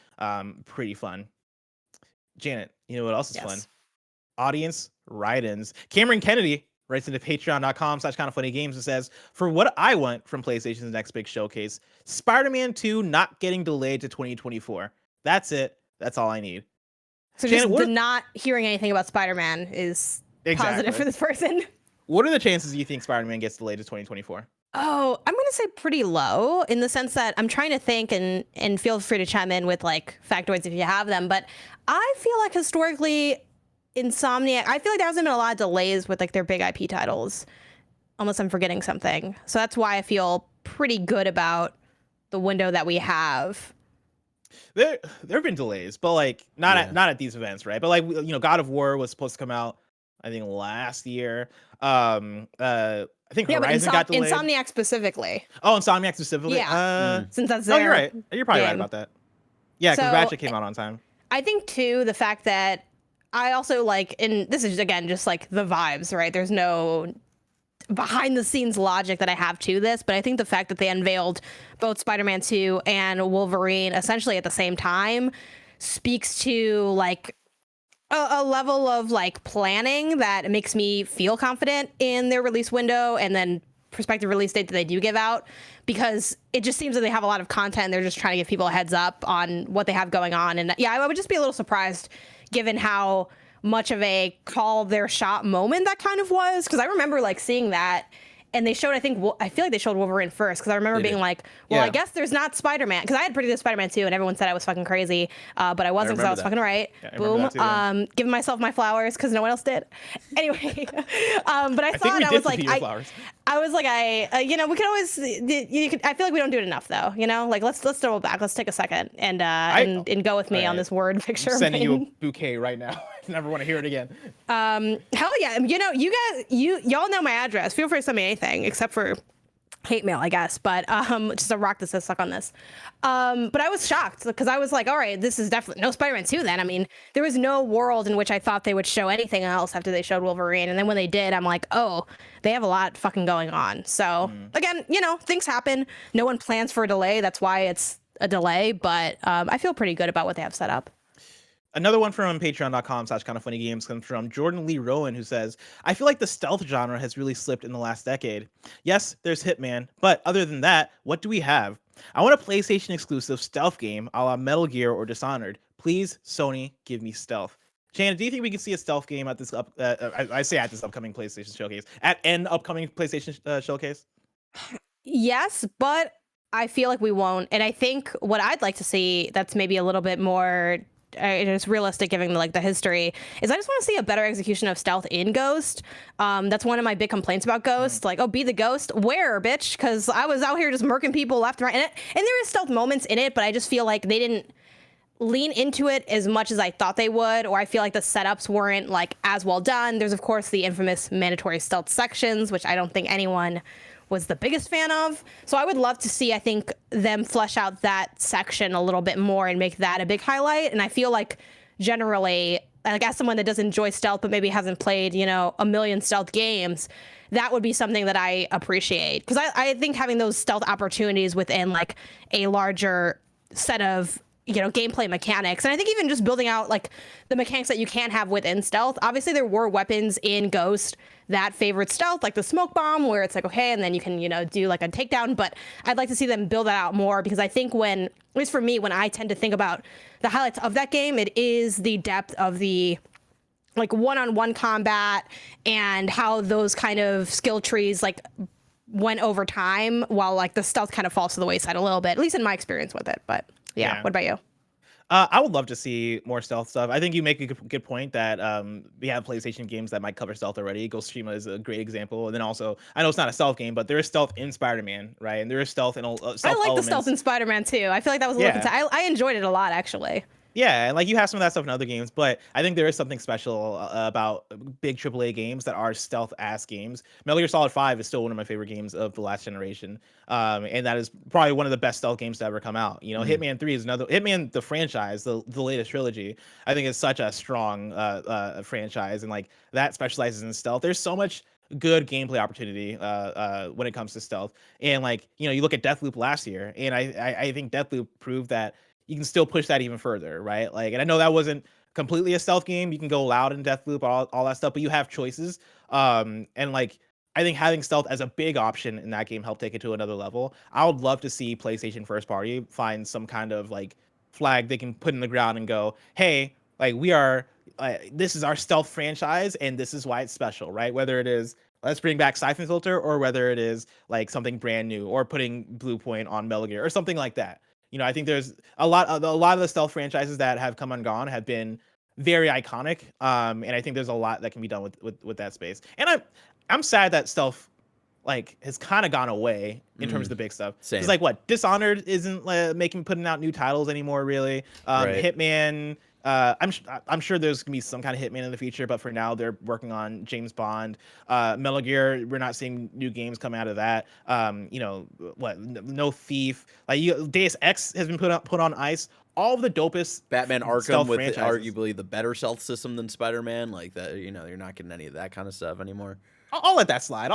pretty fun. Janet, you know what else is fun? Audience write-ins. Cameron Kennedy writes into patreon.com/KindaFunnyGames and says, for what I want from PlayStation's next big showcase, Spider-Man 2 not getting delayed to 2024. That's it. That's all I need. So Janet, just not hearing anything about Spider-Man is positive for this person. What are the chances you think Spider-Man gets delayed to 2024? Oh, I'm going to say pretty low in the sense that I'm trying to think and feel free to chime in with like factoids if you have them. But I feel like historically Insomniac, I feel like there hasn't been a lot of delays with like their big IP titles, unless I'm forgetting something. So that's why I feel pretty good about the window that we have. There have been delays, but like not at these events, right? But like God of War was supposed to come out, I think last year. I think Horizon got delayed. Insomniac specifically. Oh, Insomniac specifically. Yeah. Since that's their you're right. You're probably right about that. Yeah, because Ratchet came out on time. I think too the fact that I also like, and this is again just like the vibes, right? There's no behind the scenes logic that I have to this, but I think the fact that they unveiled both Spider-Man 2 and Wolverine essentially at the same time speaks to like a level of like planning that makes me feel confident in their release window and then prospective release date that they do give out, because it just seems that they have a lot of content. They're just trying to give people a heads up on what they have going on. And yeah, I would just be a little surprised given how much of a call their shot moment that kind of was. Cause I remember like seeing that and they showed, I feel like they showed Wolverine first, because I remember being like, well, I guess there's not Spider-Man, because I had pretty good Spider-Man 2, and everyone said I was fucking crazy, but I wasn't, because I was fucking right. Boom. Giving myself my flowers, because no one else did. Anyway, but I saw it, I was like, you know, we could always, I feel like we don't do it enough, though, you know, like let's double back, let's take a second and go with me on this word picture. I'm sending you a bouquet right now. I never want to hear it again. Hell yeah. You know, y'all know my address. Feel free to send me anything except for hate mail, I guess, but just a rock that says suck on this. But I was shocked, because I was like, all right, this is definitely no Spider-Man 2 then. I mean, there was no world in which I thought they would show anything else after they showed Wolverine. And then when they did, I'm like, oh, they have a lot fucking going on. So again, you know, things happen. No one plans for a delay. That's why it's a delay, but I feel pretty good about what they have set up. Another one from patreon.com/KindaFunnyGames comes from Jordan Lee Rowan, who says, I feel like the stealth genre has really slipped in the last decade. Yes, there's Hitman, but other than that, what do we have? I want a PlayStation exclusive stealth game a la Metal Gear or Dishonored. Please, Sony, give me stealth. Shannon, do you think we can see a stealth game at this I say at this upcoming PlayStation showcase, at an upcoming PlayStation showcase? Yes, but I feel like we won't. And I think what I'd like to see that's maybe a little bit more it's realistic, given like the history, is I just want to see a better execution of stealth in Ghost. That's one of my big complaints about Ghost. Like, oh, be the Ghost. Where, bitch? Because I was out here just murking people left and right. And there is stealth moments in it, but I just feel like they didn't lean into it as much as I thought they would, or I feel like the setups weren't like as well done. There's of course the infamous mandatory stealth sections, which I don't think anyone was the biggest fan of. So I would love to see, I think, them flesh out that section a little bit more and make that a big highlight. And I feel like generally, like as someone that does enjoy stealth but maybe hasn't played, you know, a million stealth games, that would be something that I appreciate. Because I think having those stealth opportunities within like a larger set of, you know, gameplay mechanics, and I think even just building out like the mechanics that you can have within stealth. Obviously there were weapons in Ghost that favored stealth, like the smoke bomb, where it's like, okay, and then you can, you know, do like a takedown, but I'd like to see them build that out more, because I think when, at least for me, when I tend to think about the highlights of that game, it is the depth of the like one-on-one combat and how those kind of skill trees like went over time, while like the stealth kind of falls to the wayside a little bit, at least in my experience with it. But yeah. What about you? I would love to see more stealth stuff. I think you make a good point that we have PlayStation games that might cover stealth already. Ghost of Tsushima is a great example. And then also, I know it's not a stealth game, but there is stealth in Spider-Man, right? And there is stealth in stealth I like elements. the stealth in Spider-Man too. I feel like that was a little I enjoyed it a lot, actually. Yeah, and like you have some of that stuff in other games, but I think there is something special about big AAA games that are stealth-ass games. Metal Gear Solid 5 is still one of my favorite games of the last generation, and that is probably one of the best stealth games to ever come out. You know, Hitman 3 is another. Hitman, the franchise, the latest trilogy, I think is such a strong franchise, and like that specializes in stealth. There's so much good gameplay opportunity when it comes to stealth, and like, you know, you look at Deathloop last year, and I think Deathloop proved that you can still push that even further, right? Like, and I know that wasn't completely a stealth game. You can go loud in Deathloop, all that stuff, but you have choices. And like, I think having stealth as a big option in that game helped take it to another level. I would love to see PlayStation first party find some kind of like flag they can put in the ground and go, hey, like we are, this is our stealth franchise and this is why it's special, right? Whether it is, let's bring back Siphon Filter, or whether it is like something brand new, or putting Blue Point on Metal Gear or something like that. You know, I think there's a lot of the stealth franchises that have come and gone have been very iconic, and I think there's a lot that can be done with that space. And I'm sad that stealth like has kind of gone away in terms of the big stuff. It's like what Dishonored isn't putting out new titles anymore, really. Right. Hitman. I'm sure there's gonna be some kind of Hitman in the future, but for now they're working on James Bond. Metal Gear, we're not seeing new games come out of that. You know what? No Thief. Like Deus Ex has been put on ice. All of the dopest Batman Arkham with arguably the better stealth system than Spider-Man. Like that, you know, you're not getting any of that kind of stuff anymore. I'll let that slide.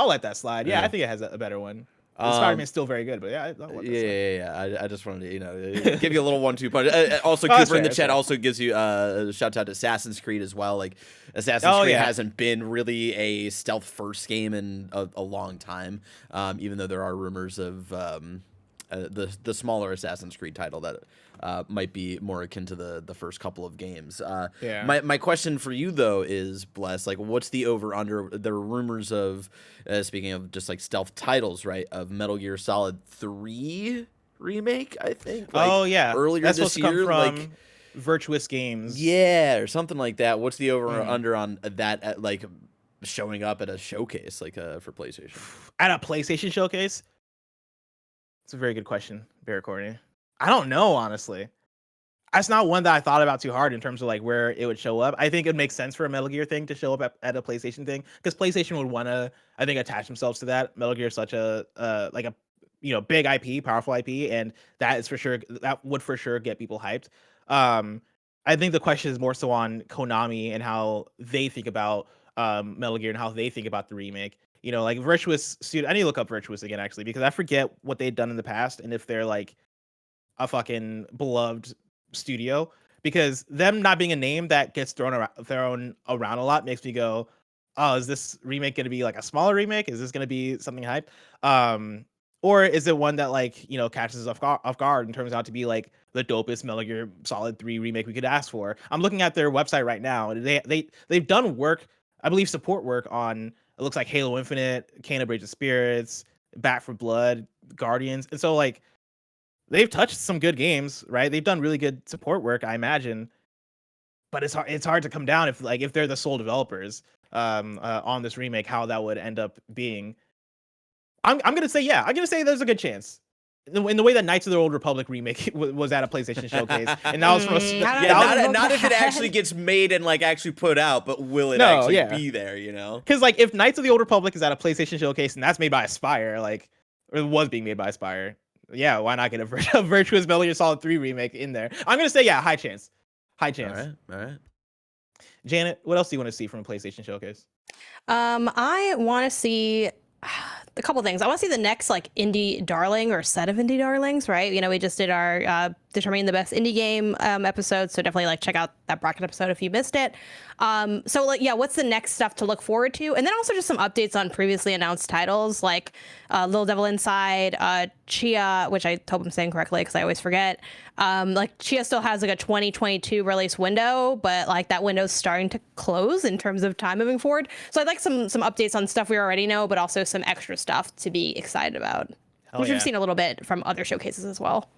Yeah, I think it has a better one. Spider-Man's still very good, but yeah. I just wanted to, you know, give you a little 1-2 punch. Also, Cooper in the chat also gives you a shout out to Assassin's Creed as well. Like Assassin's Creed hasn't been really a stealth first game in a long time, even though there are rumors of the smaller Assassin's Creed title that might be more akin to the first couple of games. Yeah. My question for you though is, Bless, like, what's the over under? There were rumors of, speaking of just like stealth titles, right? Of Metal Gear Solid 3 remake, I think. Like, Oh yeah, earlier that's this supposed to year, come from like, Virtuous Games. yeah, or something like that. What's the over or Mm. under on that? Like, showing up at a showcase, like, for PlayStation. At a PlayStation showcase? It's a very good question, Bear Courtney. I don't know, honestly. That's not one that I thought about too hard in terms of like where it would show up. I think it makes sense for a Metal Gear thing to show up at a PlayStation thing, because PlayStation would want to, I think, attach themselves to that. Metal Gear is such a like a big IP, powerful IP, and that would for sure get people hyped. I think the question is more so on Konami and how they think about Metal Gear and how they think about the remake. Like Virtuous Studio. I need to look up Virtuous again, actually, because I forget what they've done in the past and if they're like a fucking beloved studio. Because them not being a name that gets thrown around a lot makes me go, oh, is this remake going to be like a smaller remake? Is this going to be something hype? Or is it one that like catches us off guard and turns out to be like the dopest Metal Gear Solid 3 remake we could ask for? I'm looking at their website right now, and they've done work, I believe support work on, it looks like Halo Infinite, Kena Bridge of Spirits, Back for Blood, Guardians, and so like they've touched some good games, right? They've done really good support work, I imagine, but it's hard to come down if they're the sole developers on this remake, how that would end up being. I'm gonna say yeah. I'm gonna say there's a good chance. In the way that Knights of the Old Republic remake was at a PlayStation showcase, and that was from not if it actually gets made and like actually put out, but will it actually be there? Because like if Knights of the Old Republic is at a PlayStation showcase and that's made by Aspire, like, or it was being made by Aspire, yeah, why not get a Virtuous Metal Gear Solid 3 remake in there? I'm gonna say yeah, high chance. All right. Janet, what else do you want to see from a PlayStation showcase? I want to see a couple things. I want to see the next like indie darling or set of indie darlings, right? We just did our determining the best indie game episode, so definitely like check out that bracket episode if you missed it. So like, yeah, what's the next stuff to look forward to? And then also just some updates on previously announced titles like Little Devil Inside, Chia, which I hope I'm saying correctly because I always forget. Like Chia still has like a 2022 release window, but like that window's starting to close in terms of time moving forward. So I'd like some updates on stuff we already know, but also some extra stuff to be excited about, which we've seen a little bit from other showcases as well.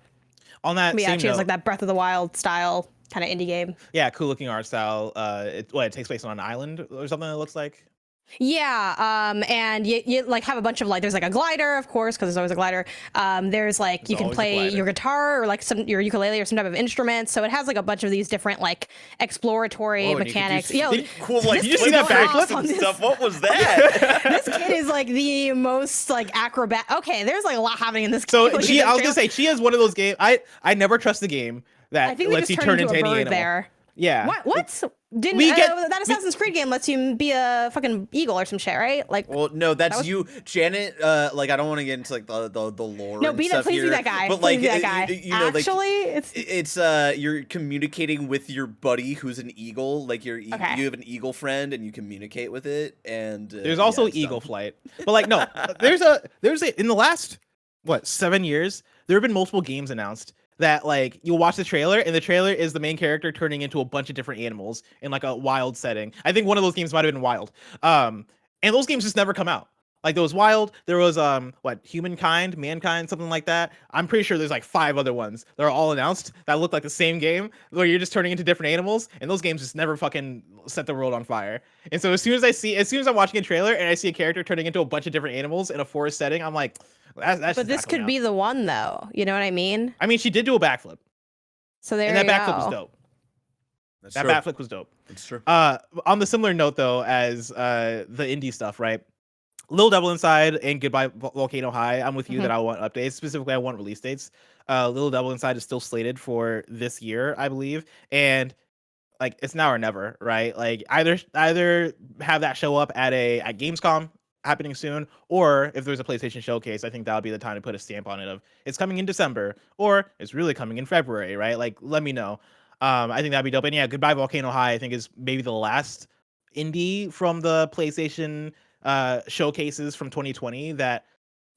On that same Chia's note, like that Breath of the Wild style kind of indie game. Yeah, cool looking art style. It takes place on an island or something, it looks like. Yeah, and you like have a bunch of like, there's like a glider, of course, because there's always a glider. There's like, you can play your guitar or like your ukulele or some type of instrument. So it has like a bunch of these different like exploratory mechanics. Cool, like, did you see that backflip stuff? What was that? This kid is like the most like acrobat. Okay, there's like a lot happening in this game. So I was gonna say, Chia is one of those games. I never trust the game that lets you turn into any animal. There. Yeah. What? That Assassin's Creed game lets you be a fucking eagle or some shit, right? Like, well, no, that's you, Janet. Like, I don't want to get into like the lore. No, please be that guy. But like, be that guy. Actually, like, it's you're communicating with your buddy who's an eagle. Like, you have an eagle friend and you communicate with it. And there's also eagle flight. But like, no, there's a in the last 7 years there have been multiple games announced that like you'll watch the trailer and the trailer is the main character turning into a bunch of different animals in like a wild setting. I think one of those games might have been Wild. And those games just never come out. Like there was Wild, there was Mankind, something like that. I'm pretty sure there's like 5 other ones that are all announced that look like the same game where you're just turning into different animals, and those games just never fucking set the world on fire. And so as soon as I'm watching a trailer and I see a character turning into a bunch of different animals in a forest setting, I'm like, that's but this could be the one though. You know what I mean? I mean, she did do a backflip. So there and that backflip was dope. Backflip was dope. It's true. On the similar note though, as the indie stuff, right? Little Devil Inside and Goodbye Volcano High. I'm with you that I want updates. Specifically, I want release dates. Little Devil Inside is still slated for this year, I believe, and like it's now or never, right? Like either have that show up at Gamescom happening soon, or if there's a PlayStation showcase, I think that'll be the time to put a stamp on it of it's coming in December or it's really coming in February, right? Like let me know. I think that'd be dope. And yeah, Goodbye Volcano High I think is maybe the last indie from the PlayStation showcases from 2020 that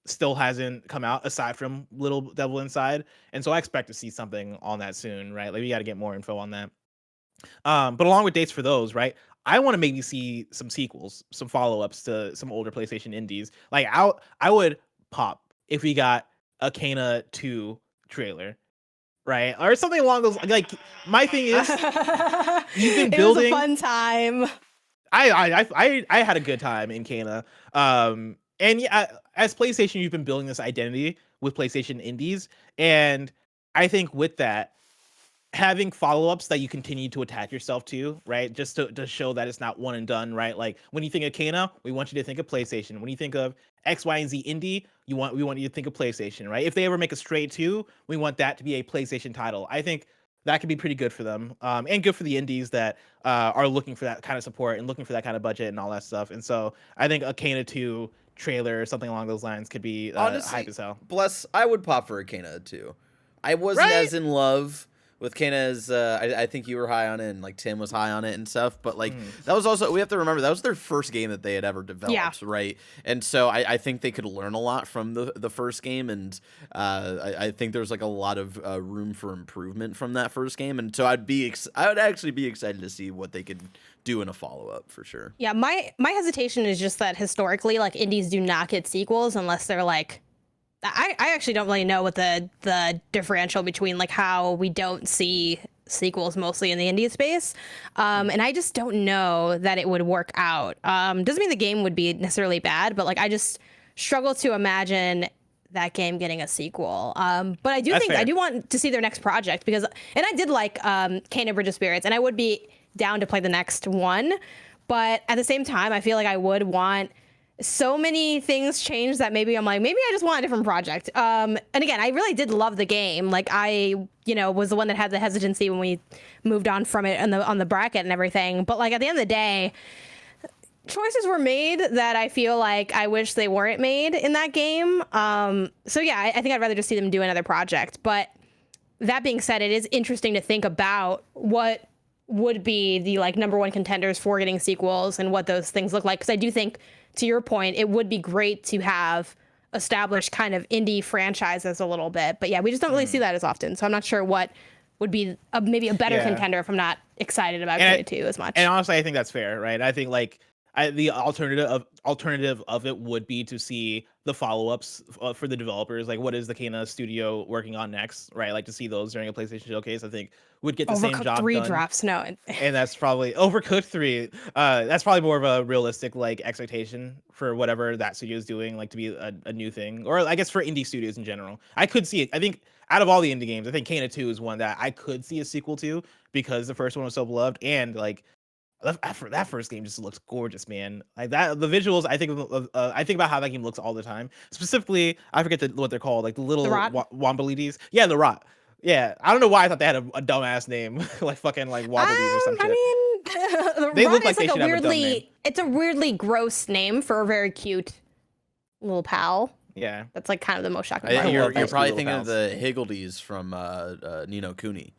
still hasn't come out aside from Little Devil Inside, and so I expect to see something on that soon, right? Like we got to get more info on that. But along with dates for those, right? I want to maybe see some sequels, some follow-ups to some older PlayStation indies. Like I would pop if we got a Kena 2 trailer, right? Or something along those. Like my thing is, you've been building. It was a fun time. I had a good time in Kena. And yeah, as PlayStation, you've been building this identity with PlayStation indies, and I think with that, having follow-ups that you continue to attach yourself to, right? Just to show that it's not one and done, right? Like when you think of Kena, we want you to think of PlayStation. When you think of X, Y, and Z indie, we want you to think of PlayStation, right? If they ever make a Stray 2, we want that to be a PlayStation title. I think that could be pretty good for them, and good for the indies that are looking for that kind of support and looking for that kind of budget and all that stuff. And so I think a Kena 2 trailer or something along those lines could be honestly, hype as hell. Bless, I would pop for a Kena 2. I wasn't as in love with Kena as I think you were high on it, and like Tim was high on it and stuff. But like that was also, we have to remember, that was their first game that they had ever developed, right? And so I think they could learn a lot from the first game, and I think there's like a lot of room for improvement from that first game. And so I would actually be excited to see what they could do in a follow-up for sure. Yeah, my hesitation is just that historically, like indies do not get sequels unless they're like, I actually don't really know what the differential between like how we don't see sequels mostly in the indie space. And I just don't know that it would work out. Doesn't mean the game would be necessarily bad, but like I just struggle to imagine that game getting a sequel. But I do think I do want to see their next project because, and I did like Kena Bridge of Spirits, and I would be down to play the next one. But at the same time, I feel like I would want so many things change that maybe I'm like, maybe I just want a different project. And again, I really did love the game. Like I, was the one that had the hesitancy when we moved on from it on the bracket and everything. But like at the end of the day, choices were made that I feel like I wish they weren't made in that game. So yeah, I think I'd rather just see them do another project. But that being said, it is interesting to think about what would be the like number one contenders for getting sequels and what those things look like. Because I do think, to your point, it would be great to have established kind of indie franchises a little bit. But yeah, we just don't really see that as often. So I'm not sure what would be maybe a better contender if I'm not excited about Kena 2 as much. And honestly, I think that's fair, right? I think like the alternative of it would be to see the follow-ups for the developers. Like, what is the Kena studio working on next, right? Like to see those during a PlayStation showcase, I think would get the same job 3 done. drops, no. And that's probably Overcooked 3. That's probably more of a realistic like expectation for whatever that studio is doing, like to be a new thing, or I guess for indie studios in general. I could see it. I think out of all the indie games, I think Kena 2 is one that I could see a sequel to because the first one was so beloved, and like that first game just looks gorgeous, man. Like that, the visuals. I think about how that game looks all the time. Specifically, I forget what they're called, like the little Wombalides. Yeah, the Rot. Yeah, I don't know why I thought they had a dumbass name, like fucking like Wobblebees or some shit. I mean, they look like they should have a dumb name. It's a weirdly gross name for a very cute little pal. Yeah, that's like kind of the most shocking part. You're probably thinking of the Higgledies from Nino Kuni.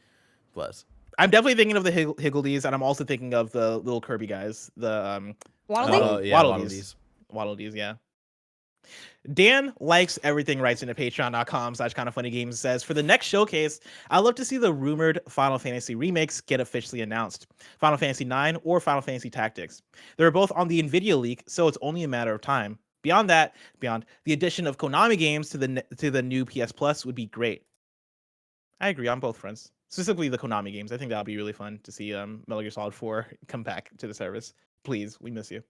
Bless. I'm definitely thinking of the Higgledies, and I'm also thinking of the little Kirby guys, the Waddledees. Waddledees, yeah. Dan likes everything writes into patreon.com/KindaFunnyGames says, for the next showcase, I'd love to see the rumored Final Fantasy remakes get officially announced. Final Fantasy IX or Final Fantasy Tactics. They're both on the NVIDIA leak, so it's only a matter of time. Beyond the addition of Konami games to the new PS Plus would be great. I agree on both fronts. Specifically the Konami games. I think that would be really fun to see Metal Gear Solid 4 come back to the service. Please, we miss you.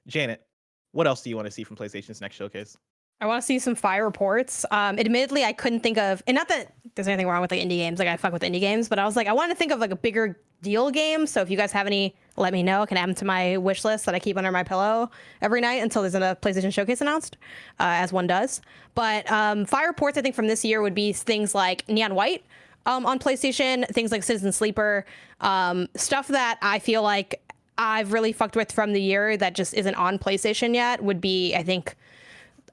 Janet, what else do you want to see from PlayStation's next showcase? I want to see some fire reports. Admittedly, I couldn't think of, and not that there's anything wrong with like indie games, like I fuck with indie games, but I was like, I want to think of like a bigger deal game. So if you guys have any, let me know. I can add them to my wish list that I keep under my pillow every night until there's a PlayStation showcase announced, as one does. But fire reports, I think from this year would be things like Neon White on PlayStation, things like Citizen Sleeper, stuff that I feel like I've really fucked with from the year that just isn't on PlayStation yet would be, I think,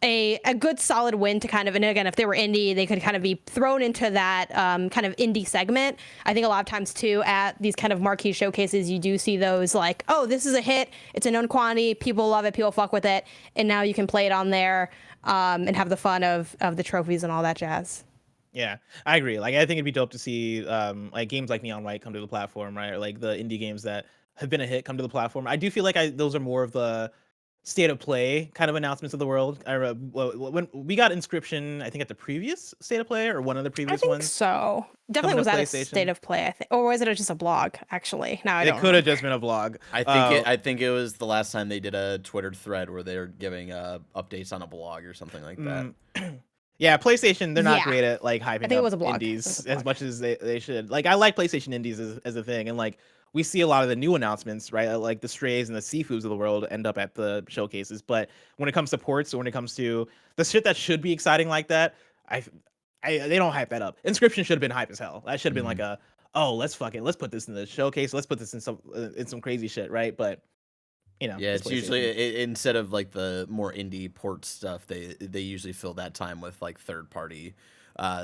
a good solid win to kind of, and again, if they were indie, they could kind of be thrown into that kind of indie segment. I think a lot of times too at these kind of marquee showcases, you do see those like, oh, this is a hit, it's a known quantity, people love it, people fuck with it, and now you can play it on there and have the fun of the trophies and all that jazz. Yeah, I agree. Like, I think it'd be dope to see like games like Neon White come to the platform, right? Or like the indie games that have been a hit come to the platform. I do feel like those are more of the state of play kind of announcements of the world. I remember when we got Inscription, I think at the previous state of play or one of the previous ones. So definitely was that a state of play, I think, or was it just a blog? Actually, now I don't. It could have just been a blog. I think it was the last time they did a Twitter thread where they were giving updates on a blog or something like that. Yeah, PlayStation, they're not great at like hyping I think it was a blog. indies as much as they should. Like, I like PlayStation indies as a thing, and like we see a lot of the new announcements, right? Like the Strays and the Seafoods of the world end up at the showcases. But when it comes to ports, or when it comes to the shit that should be exciting like that, they don't hype that up. Inscription should have been hype as hell. That should have been like let's put this in the showcase. Let's put this in some crazy shit, right? But you know, yeah, it's usually instead of like the more indie port stuff, they usually fill that time with like third party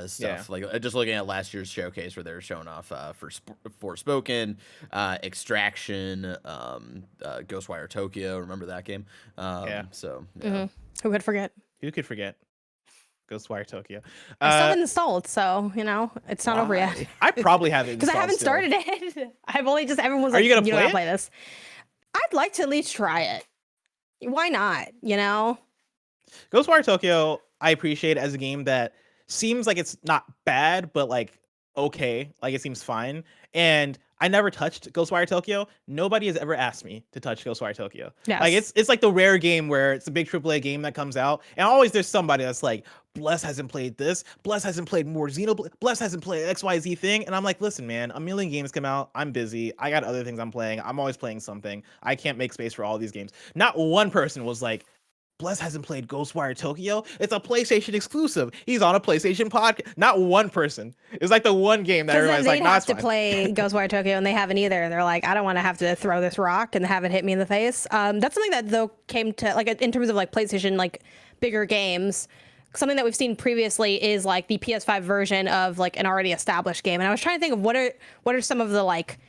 stuff. Yeah. Like just looking at last year's showcase where they were showing off for Forspoken, Extraction, Ghostwire Tokyo. Remember that game? So yeah. Who could forget? Who could forget? Ghostwire Tokyo. I still haven't installed, so you know it's not over yet. I probably haven't because I haven't started it. I've only just everyone's Are like, you gonna play this? I'd like to at least try it. Why not? You know, Ghostwire Tokyo, I appreciate as a game that seems like it's not bad, but like okay, like it seems fine. And I never touched Ghostwire Tokyo. Nobody has ever asked me to touch Ghostwire Tokyo. Yes. Like it's like the rare game where it's a big AAA game that comes out, and always there's somebody that's like, Bless hasn't played this, Bless hasn't played more Xenoblade, Bless hasn't played XYZ thing, and I'm like, listen, man, a million games come out. I'm busy. I got other things I'm playing. I'm always playing something. I can't make space for all these games. Not one person was like, Bless hasn't played Ghostwire Tokyo. It's a PlayStation exclusive. He's on a PlayStation podcast. Not one person. It's like the one game that everybody's like, have to play Ghostwire Tokyo, and they haven't either. They're like, I don't want to have to throw this rock and have it hit me in the face. That's something that though came to like in terms of like PlayStation like bigger games. Something that we've seen previously is like the PS5 version of like an already established game. And I was trying to think of what are some of the like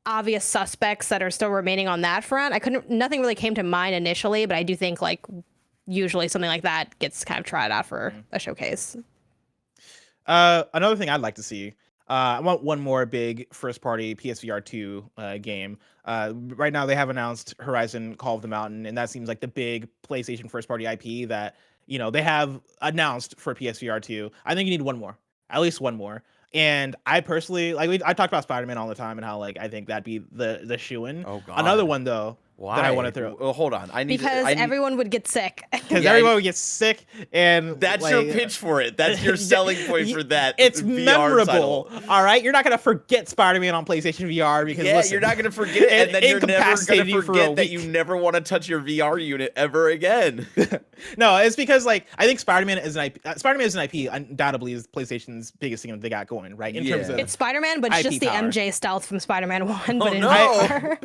obvious suspects that are still remaining on that front. Nothing really came to mind initially, but I do think like usually something like that gets kind of tried out for a showcase. Another thing I'd like to see, I want one more big first party PSVR 2 game. Right now they have announced Horizon Call of the Mountain, and that seems like the big PlayStation first party IP that, you know, they have announced for PSVR 2. I think you need one more, at least one more. And I personally, like, I talk about Spider-Man all the time and how, like, I think that'd be the shoo-in. Oh, God. Another one, though, that I want to throw. Well, hold on. Everyone would get sick. Because everyone would get sick, and that's like, your pitch for it. That's your selling point for that. It's VR memorable. Title. All right, you're not gonna forget Spider-Man on PlayStation VR because listen, you're not gonna forget, and then you're never gonna forget that you never want to touch your VR unit ever again. No, it's because like I think Spider-Man is an IP. Spider-Man is an IP. Undoubtedly, is PlayStation's biggest thing that they got going right in terms of it's Spider-Man, but it's just the power. MJ stealth from Spider-Man 1. But in VR.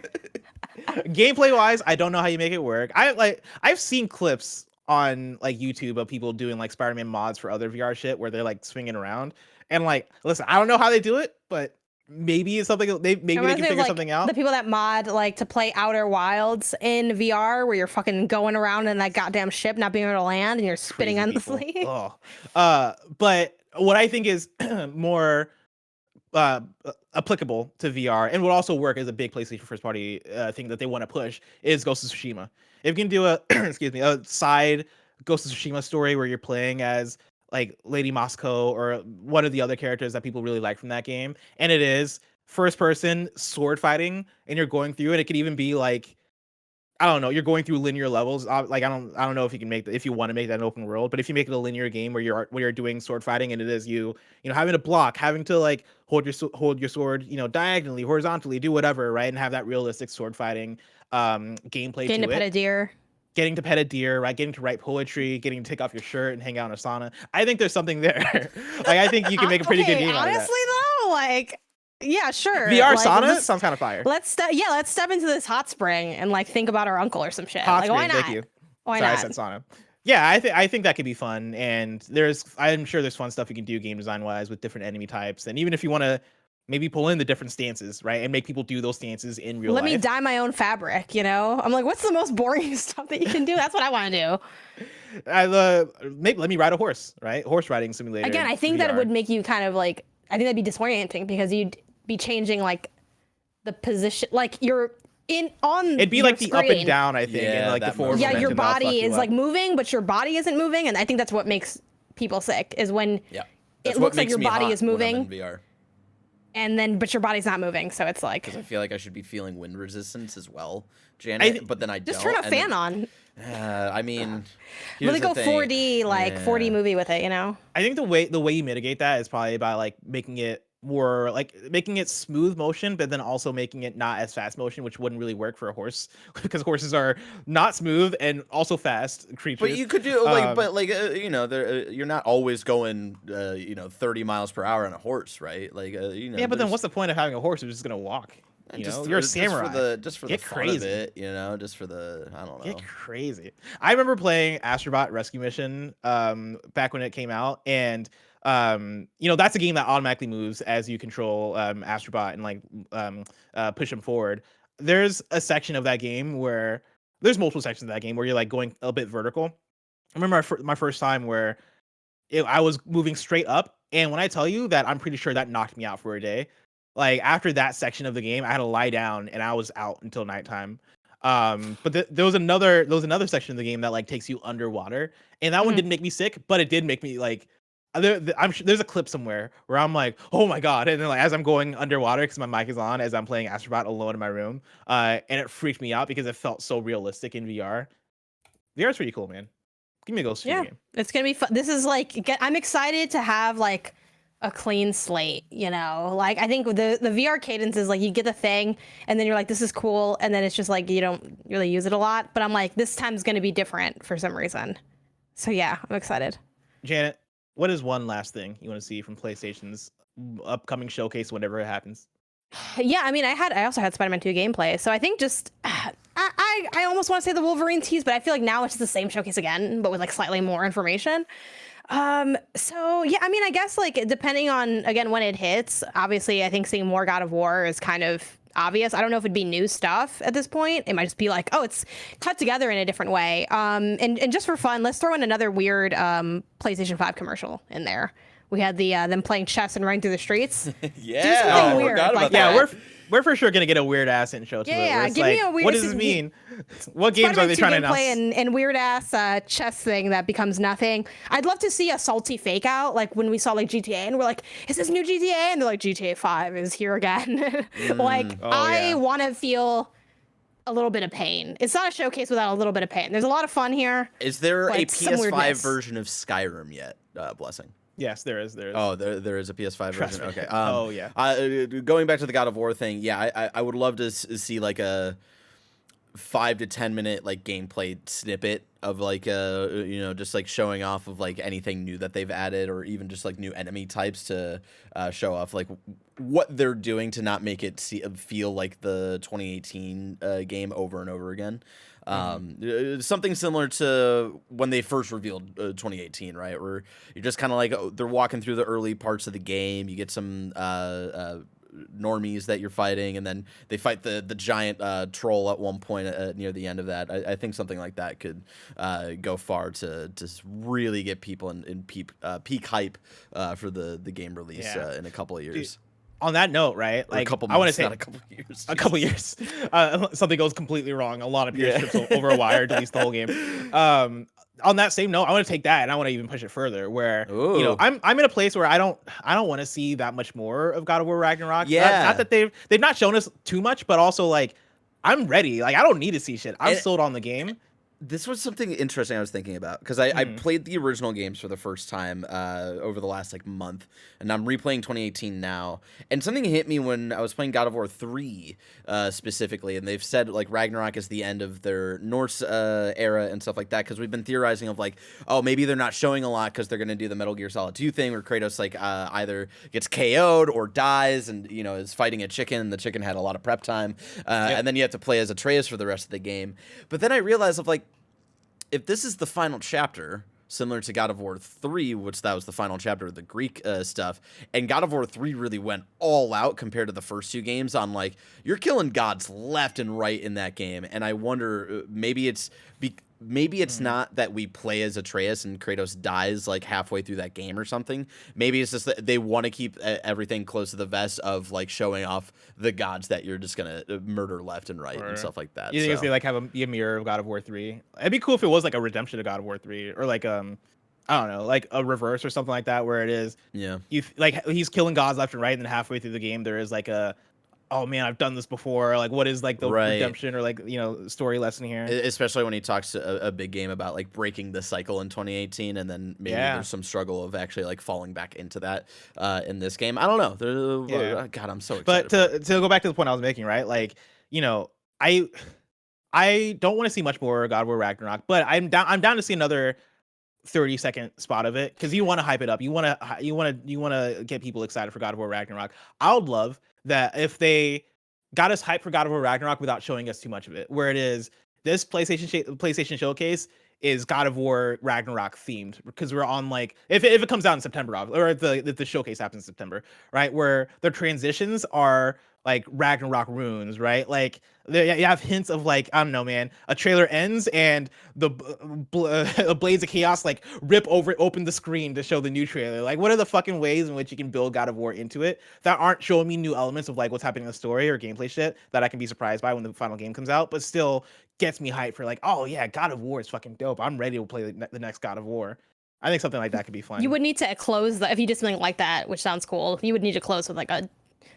Gameplay wise, I don't know how you make it work. I've seen clips on like YouTube of people doing like Spider-Man mods for other VR shit where they're like swinging around, and like, listen, I don't know how they do it, but maybe it's something maybe they can figure like, something out. The people that mod like to play Outer Wilds in VR where you're fucking going around in that goddamn ship not being able to land and you're spinning endlessly. But what I think is more applicable to VR and would also work as a big PlayStation first party thing that they want to push is Ghost of Tsushima. If you can do a a side Ghost of Tsushima story where you're playing as like Lady Moscow or one of the other characters that people really like from that game, and it is first person sword fighting, and you're going through, and it could even be like, I don't know, you're going through linear levels. Like I don't know if you can if you want to make that an open world, but if you make it a linear game where you're doing sword fighting, and it is you know having to block, having to like hold your sword, you know, diagonally, horizontally, do whatever, right, and have that realistic sword fighting gameplay. Getting to pet a deer. Getting to pet a deer, right? Getting to write poetry, getting to take off your shirt and hang out in a sauna. I think there's something there. Like I think you can make a pretty good game out of that. Honestly, though, like. Yeah, sure. VR like, sauna sounds kind of fire. Let's step into this hot spring and like think about our uncle or some shit. Hot like spring, why not? Thank you. Why Sorry, not? I said sauna. Yeah, I think that could be fun, and I'm sure there's fun stuff you can do game design wise with different enemy types, and even if you want to maybe pull in the different stances, right, and make people do those stances in real life. Let me dye my own fabric, you know? I'm like, what's the most boring stuff that you can do? That's what I want to do. Maybe let me ride a horse, right? Horse riding simulator. Again, I think that it would make you kind of like, I think that'd be disorienting because you'd be changing like the position, like you're it'd be like the up and down, I think, and like the forward. Yeah, your body is like moving, but your body isn't moving, and I think that's what makes people sick is when it looks like your body is moving. And then, but your body's not moving, so it's like. Because I feel like I should be feeling wind resistance as well, Janet. But then I just don't. Turn a fan on. I mean, really go 4D, like 4D movie with it, you know. I think the way you mitigate that is probably by like making it more like making it smooth motion, but then also making it not as fast motion, which wouldn't really work for a horse because horses are not smooth and also fast creatures. But you could do like, you know, you're not always going, 30 miles per hour on a horse, right? Like, Yeah, but then what's the point of having a horse who's just gonna walk? You know, you're a samurai. Just for the fun of it, you know, just for the, I don't know. Get crazy. I remember playing Astrobot Rescue Mission back when it came out, and that's a game that automatically moves as you control Astrobot and like push him forward. There's a section of that game where there's multiple sections of that game where you're like going a bit vertical. I remember my first time where I was moving straight up, and when I tell you that, I'm pretty sure that knocked me out for a day. Like after that section of the game, I had to lie down and I was out until nighttime. But there was another section of the game that like takes you underwater, and that one didn't make me sick, but it did make me like. I'm sure there's a clip somewhere where I'm like, oh my god, and then like as I'm going underwater because my mic is on as I'm playing Astrobot alone in my room, and it freaked me out because it felt so realistic in VR. VR is pretty cool, man. Give me a ghost game. It's gonna be fun. This is like I'm excited to have like a clean slate, you know. Like I think the VR cadence is like you get the thing and then you're like, this is cool, and then it's just like you don't really use it a lot. But I'm like, this time's gonna be different for some reason. So yeah, I'm excited. Janet, what is one last thing you want to see from PlayStation's upcoming showcase whenever it happens? Yeah, I mean, I also had Spider-Man 2 gameplay, so I think just I almost want to say the Wolverine tease, but I feel like now it's the same showcase again, but with like slightly more information. So yeah, I mean, I guess like depending on again when it hits, obviously I think seeing more God of War is kind of obvious. I don't know if it'd be new stuff at this point. It might just be like, oh, it's cut together in a different way. And just for fun, let's throw in another weird PlayStation 5 commercial in there. We had the them playing chess and running through the streets. Yeah, do something weird like that. Yeah, we're for sure gonna get a weird ass intro to it. Yeah, give like, me a weird. What does this mean? What games are they trying to announce? And weird ass chess thing that becomes nothing. I'd love to see a salty fake out, like when we saw like GTA, and we're like, is this new GTA? And they're like, GTA 5 is here again. I want to feel a little bit of pain. It's not a showcase without a little bit of pain. There's a lot of fun here. Is there a PS5 version of Skyrim yet? Blessing. Yes, there is. Oh, there is a PS5 version. Okay. Oh yeah. Going back to the God of War thing, yeah, I would love to see like a 5 to 10 minute like gameplay snippet of like just like showing off of like anything new that they've added, or even just like new enemy types to show off like what they're doing to not make it feel like the 2018 game over and over again. Something similar to when they first revealed 2018, right? Where you're just kind of like, they're walking through the early parts of the game. You get some normies that you're fighting, and then they fight the giant troll at one point near the end of that. I think something like that could go far to really get people in peak hype for the game release in a couple of years. On that note, right? Like, I want to say, not a couple of years. A couple years. Something goes completely wrong. A lot of peers trips over a wire to release the whole game. On that same note, I want to take that and I want to even push it further. Where I'm in a place where I don't want to see that much more of God of War Ragnarok. Yeah. Not that they've not shown us too much, but also like I'm ready. Like I don't need to see shit. I'm sold on the game. This was something interesting I was thinking about, because I played the original games for the first time over the last like month, and I'm replaying 2018 now. And something hit me when I was playing God of War 3 specifically, and they've said like Ragnarok is the end of their Norse era and stuff like that, because we've been theorizing of like, oh, maybe they're not showing a lot because they're going to do the Metal Gear Solid 2 thing where Kratos like either gets KO'd or dies and is fighting a chicken, and the chicken had a lot of prep time, and then you have to play as Atreus for the rest of the game. But then I realized of like, if this is the final chapter, similar to God of War 3, which that was the final chapter of the Greek stuff, and God of War 3 really went all out compared to the first 2 games on, like, you're killing gods left and right in that game, and I wonder, maybe it's not that we play as Atreus and Kratos dies, like, halfway through that game or something. Maybe it's just that they want to keep everything close to the vest of, like, showing off the gods that you're just gonna murder left and right and stuff like that. You think if they, like, have a mirror of God of War 3? It'd be cool if it was, like, a redemption of God of War 3, or, like, I don't know, like a reverse or something like that, where it is, like, he's killing gods left and right, and then halfway through the game there is, like, oh man, I've done this before. Like, what is, like, the redemption or, like, story lesson here? Especially when he talks a big game about, like, breaking the cycle in 2018, and then maybe there's some struggle of actually, like, falling back into that in this game. I don't know. God, I'm so excited. But to go back to the point I was making, right? Like, I don't want to see much more God of War Ragnarok, but I'm down to see another 30-second spot of it, because you want to hype it up. You want to get people excited for God of War Ragnarok. I would love that if they got us hyped for God of War Ragnarok without showing us too much of it, where it is this PlayStation showcase is God of War Ragnarok themed, because we're on, like, if it comes out in September, or if the showcase happens in September, right, where the transitions are like Ragnarok runes, right? Like, you have hints of, like, I don't know, man, a trailer ends and the blades of chaos, like, rip open the screen to show the new trailer. Like, what are the fucking ways in which you can build God of War into it that aren't showing me new elements of, like, what's happening in the story or gameplay shit that I can be surprised by when the final game comes out, but still gets me hyped for, like, oh yeah, God of War is fucking dope. I'm ready to play the next God of War. I think something like that could be fun. You would need to close if you did something like that, which sounds cool. You would need to close with, like, a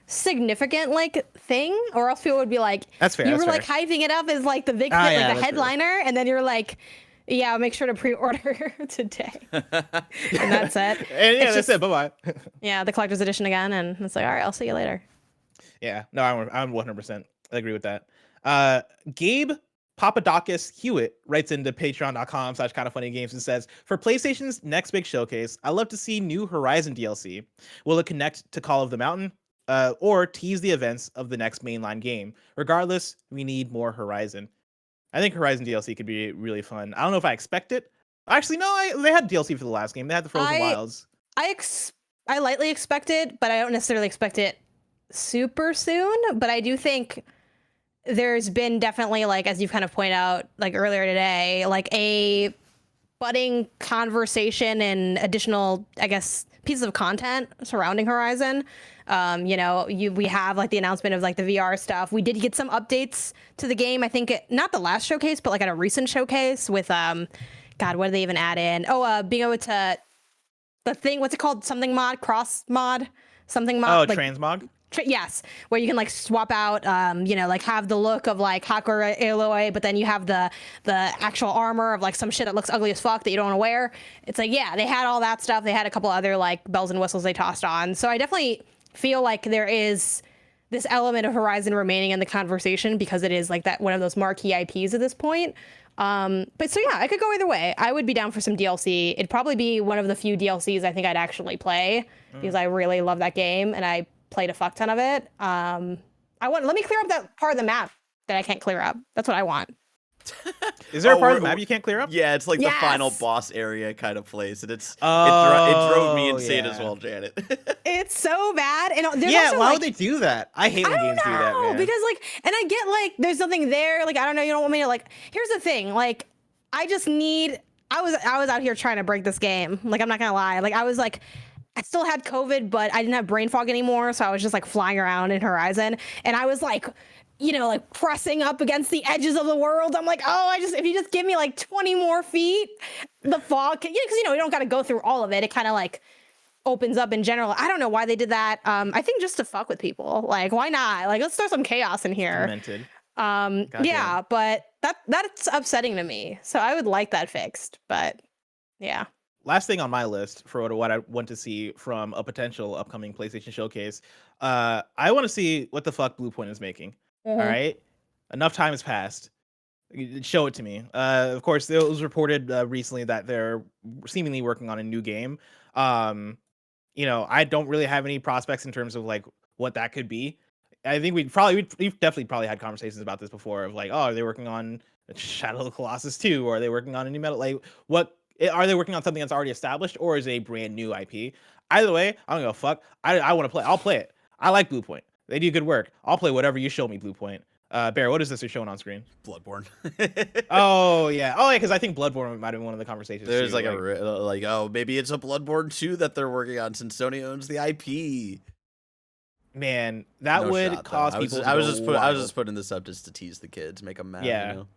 significant, like, thing, or else people would be like, that's fair. You were like hyping it up as, like, the big hit, like the headliner, and then you're like, yeah, I'll make sure to pre-order today. And that's it. And yeah, that's it. Bye-bye. Yeah, the collector's edition again, and it's like, all right, I'll see you later. Yeah, no, I'm 100% agree with that. Gabe Papadakis Hewitt writes into patreon.com/KindaFunnyGames and says, for PlayStation's next big showcase, I'd love to see new Horizon DLC. Will it connect to Call of the Mountain? Or tease the events of the next mainline game? Regardless, we need more Horizon. I think Horizon DLC could be really fun. I don't know if I expect it. Actually, no, they had DLC for the last game. They had the Frozen Wilds. I lightly expect it, but I don't necessarily expect it super soon. But I do think there's been definitely, like, as you've kind of pointed out, like, earlier today, like, a budding conversation and additional, I guess, pieces of content surrounding Horizon. We have, like, the announcement of, like, the VR stuff. We did get some updates to the game. I think not the last showcase, but, like, at a recent showcase with God, what did they even add in? Being able to the thing. What's it called? Something mod, cross mod, something mod. Oh, like, transmog. Yes, where you can, like, swap out, like, have the look of, like, Hakura Aloy, but then you have the actual armor of, like, some shit that looks ugly as fuck that you don't want to wear. It's like, yeah, they had all that stuff. They had a couple other, like, bells and whistles they tossed on. So I definitely feel like there is this element of Horizon remaining in the conversation, because it is, like, that one of those marquee IPs at this point. But so yeah, I could go either way. I would be down for some DLC. It'd probably be one of the few DLCs I think I'd actually play, because I really love that game and I played a fuck ton of it. Let me clear up that part of the map that I can't clear up. That's what I want. Is there a part of the map you can't clear up? Yeah, it's like the final boss area kind of place, and it drove me insane as well, Janet. It's so bad. And also, why would they do that? I hate when games do that, man. Because, like, and I get, like, there's nothing there. Like, I don't know. You don't want me to, like. Here's the thing. Like, I just need. I was out here trying to break this game. Like, I'm not gonna lie. Like, I was like. I still had COVID, but I didn't have brain fog anymore, so I was just, like, flying around in Horizon, and I was like, like, pressing up against the edges of the world. I'm like, if you just give me, like, 20 more feet, the fog, because you don't got to go through all of it. It kind of, like, opens up in general. I don't know why they did that. I think just to fuck with people. Like, why not? Like, let's throw some chaos in here. Demented. Yeah, but that's upsetting to me. So I would like that fixed, but yeah. Last thing on my list for what I want to see from a potential upcoming PlayStation showcase, I want to see what the fuck Bluepoint is making. All right, enough time has passed. Show it to me. Of course, it was reported recently that they're seemingly working on a new game. I don't really have any prospects in terms of, like, what that could be. I think we've definitely had conversations about this before of, like, oh, are they working on Shadow of the Colossus 2, or are they working on a new Metal? Like, what are they working on something that's already established, or is it a brand new IP? Either way, I don't give a fuck. I want to play. I'll play it. I like Bluepoint. They do good work. I'll play whatever you show me, Bluepoint. Bear, what is this you're showing on screen? Bloodborne. Oh yeah, because I think Bloodborne might have been one of the conversations. There's too, oh, maybe it's a Bloodborne 2 that they're working on since Sony owns the IP. Man, that No would shot, cause though. people. I was just putting this up just to tease the kids, make them mad. Yeah. You know?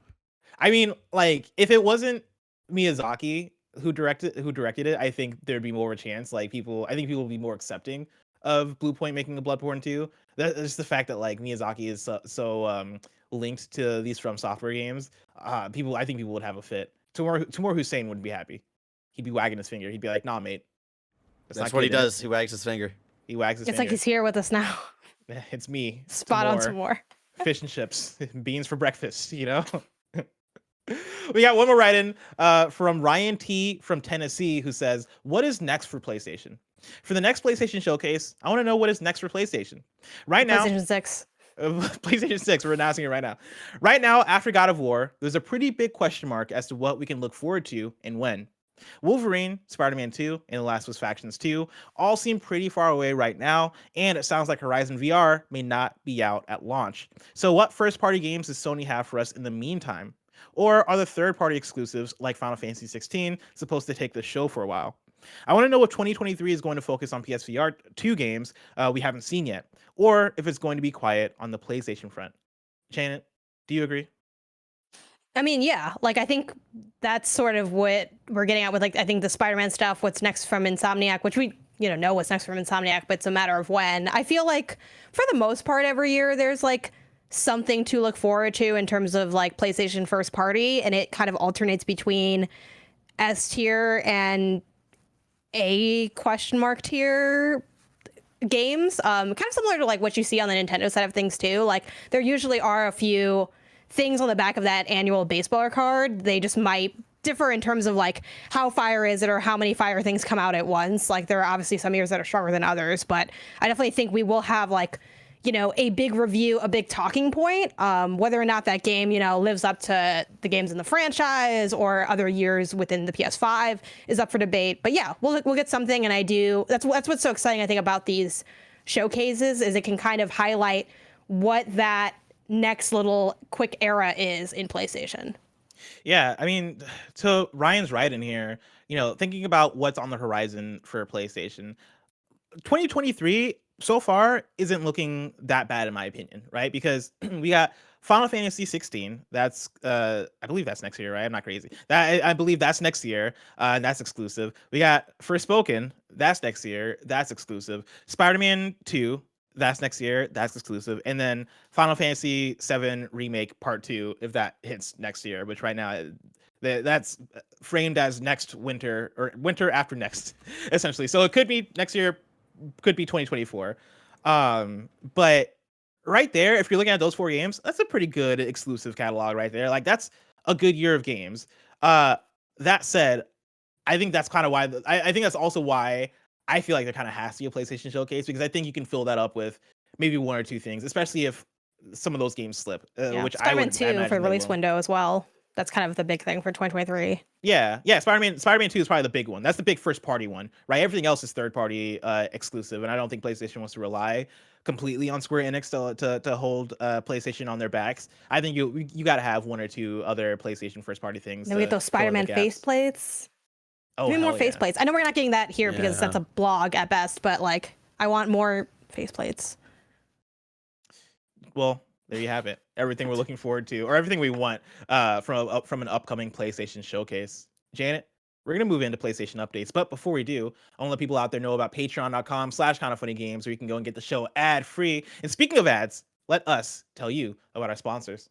I mean, like, if it wasn't Miyazaki who directed it, I think there'd be more of a chance. Like, I think people would be more accepting of Bluepoint making a Bloodborne 2. That's just the fact that like Miyazaki is so linked to these From Software games. I think people would have a fit. Timur Hussein wouldn't be happy. He'd be wagging his finger. He'd be like, "Nah, mate." That's what he does. He wags his finger. He wags his It's finger. like he's here with us now. It's me. Spot on some more. Fish and chips, beans for breakfast, you know? We got one more write-in from Ryan T from Tennessee, who says, "What is next for PlayStation? For the next PlayStation showcase, I want to know what is next for PlayStation. Right now, PlayStation 6. PlayStation 6, we're announcing it right now. Right now, after God of War, there's a pretty big question mark as to what we can look forward to and when. Wolverine, Spider-Man 2, and The Last of Us Factions 2 all seem pretty far away right now, and it sounds like Horizon VR may not be out at launch. So what first-party games does Sony have for us in the meantime? Or are the third-party exclusives like Final Fantasy 16 supposed to take the show for a while? I want to know if 2023 is going to focus on PSVR 2 games we haven't seen yet, or if it's going to be quiet on the PlayStation front. Janet, do you agree? I mean, yeah, like I think that's sort of what we're getting at with like I think the Spider-Man stuff, what's next from Insomniac, which we know what's next from Insomniac, but it's a matter of when. I feel like for the most part every year there's like something to look forward to in terms of like PlayStation first party, and it kind of alternates between S tier and A question mark tier games. Kind of similar to like what you see on the Nintendo side of things too. Like there usually are a few things on the back of that annual baseballer card. They just might differ in terms of like how fire is it or how many fire things come out at once. Like there are obviously some years that are stronger than others, but I definitely think we will have like, a big review, a big talking point. Whether or not that game, lives up to the games in the franchise or other years within the PS5 is up for debate. But yeah, we'll get something. And that's what's so exciting, I think, about these showcases is it can kind of highlight what that next little quick era is in PlayStation. Yeah, I mean, so Ryan's right in here, thinking about what's on the horizon for PlayStation. 2023 so far isn't looking that bad in my opinion, right? Because we got Final Fantasy 16. That's I believe that's next year, right? I'm not crazy. I believe that's next year. That's exclusive. We got Forspoken. That's next year. That's exclusive. Spider-Man 2. That's next year. That's exclusive. And then Final Fantasy 7 Remake Part 2, if that hits next year, which right now that's framed as next winter or winter after next, essentially. So it could be next year, could be 2024. But right there, if you're looking at those 4 games, that's a pretty good exclusive catalog right there. Like that's a good year of games. That said, I think that's kind of why I think that's also why I feel like there kind of has to be a PlayStation showcase, because I think you can fill that up with maybe 1 or 2 things, especially if some of those games slip. Which Spider-Man 2 for release will. window as well. That's kind of the big thing for 2023. Yeah. Spider-Man 2 is probably the big one. That's the big first party one, right? Everything else is third party exclusive, and I don't think PlayStation wants to rely completely on Square Enix to hold PlayStation on their backs. I think you got to have 1 or 2 other PlayStation first party things. Then we get those Spider-Man faceplates. Oh, give me more faceplates. I know we're not getting that here because that's a blog at best, but like I want more faceplates. Well, there you have it. Everything we're looking forward to, or everything we want from an upcoming PlayStation showcase. Janet, we're going to move into PlayStation updates. But before we do, I want to let people out there know about patreon.com/KindaFunnyGames, where you can go and get the show ad-free. And speaking of ads, let us tell you about our sponsors.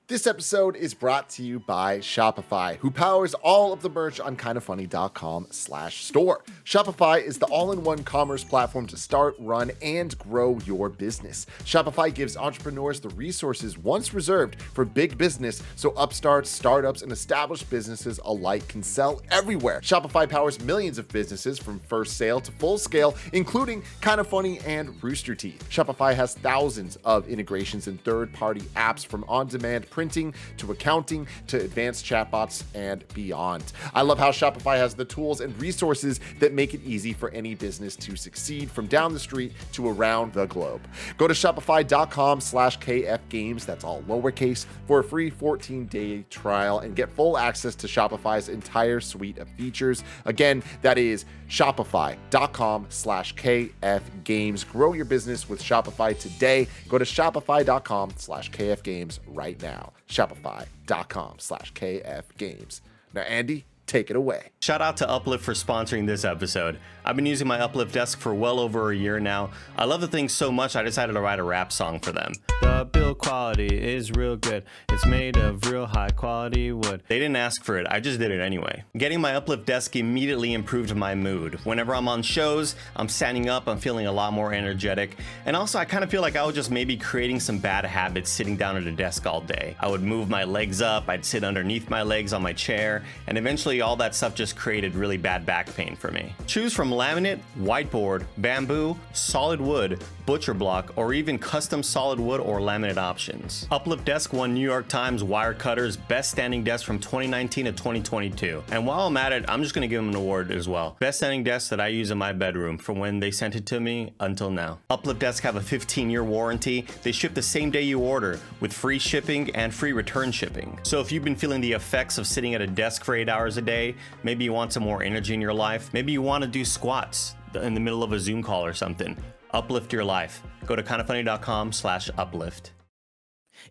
This episode is brought to you by Shopify, who powers all of the merch on KindaFunny.com/store. Shopify is the all-in-one commerce platform to start, run, and grow your business. Shopify gives entrepreneurs the resources once reserved for big business, so upstarts, startups, and established businesses alike can sell everywhere. Shopify powers millions of businesses from first sale to full scale, including KindaFunny and Rooster Teeth. Shopify has thousands of integrations and third-party apps, from on-demand print printing to accounting to advanced chatbots and beyond. I love how Shopify has the tools and resources that make it easy for any business to succeed from down the street to around the globe. Go to shopify.com/kfgames, that's all lowercase, for a free 14-day trial and get full access to Shopify's entire suite of features. Again, that is shopify.com/kfgames. Grow your business with Shopify today. Go to shopify.com/kfgames right now. Shopify.com/kfgames. Now, Andy, take it away. Shout out to Uplift for sponsoring this episode. I've been using my Uplift desk for well over a year now. I love the thing so much I decided to write a rap song for them. The build quality is real good. It's made of real high quality wood. They didn't ask for it, I just did it anyway. Getting my Uplift desk immediately improved my mood. Whenever I'm on shows, I'm standing up, I'm feeling a lot more energetic. And also I kind of feel like I was just maybe creating some bad habits sitting down at a desk all day. I would move my legs up, I'd sit underneath my legs on my chair, and eventually all that stuff just created really bad back pain for me. Choose from laminate, whiteboard, bamboo, solid wood, butcher block, or even custom solid wood or laminate options. Uplift Desk won New York Times Wirecutter's Best Standing Desk from 2019 to 2022. And while I'm at it, I'm just gonna give them an award as well. Best standing desk that I use in my bedroom from when they sent it to me until now. Uplift Desk have a 15-year warranty. They ship the same day you order with free shipping and free return shipping. So if you've been feeling the effects of sitting at a desk for 8 hours a day, maybe you want some more energy in your life, maybe you want to do squats in the middle of a Zoom call or something, uplift your life. Go to KindaFunny.com/uplift.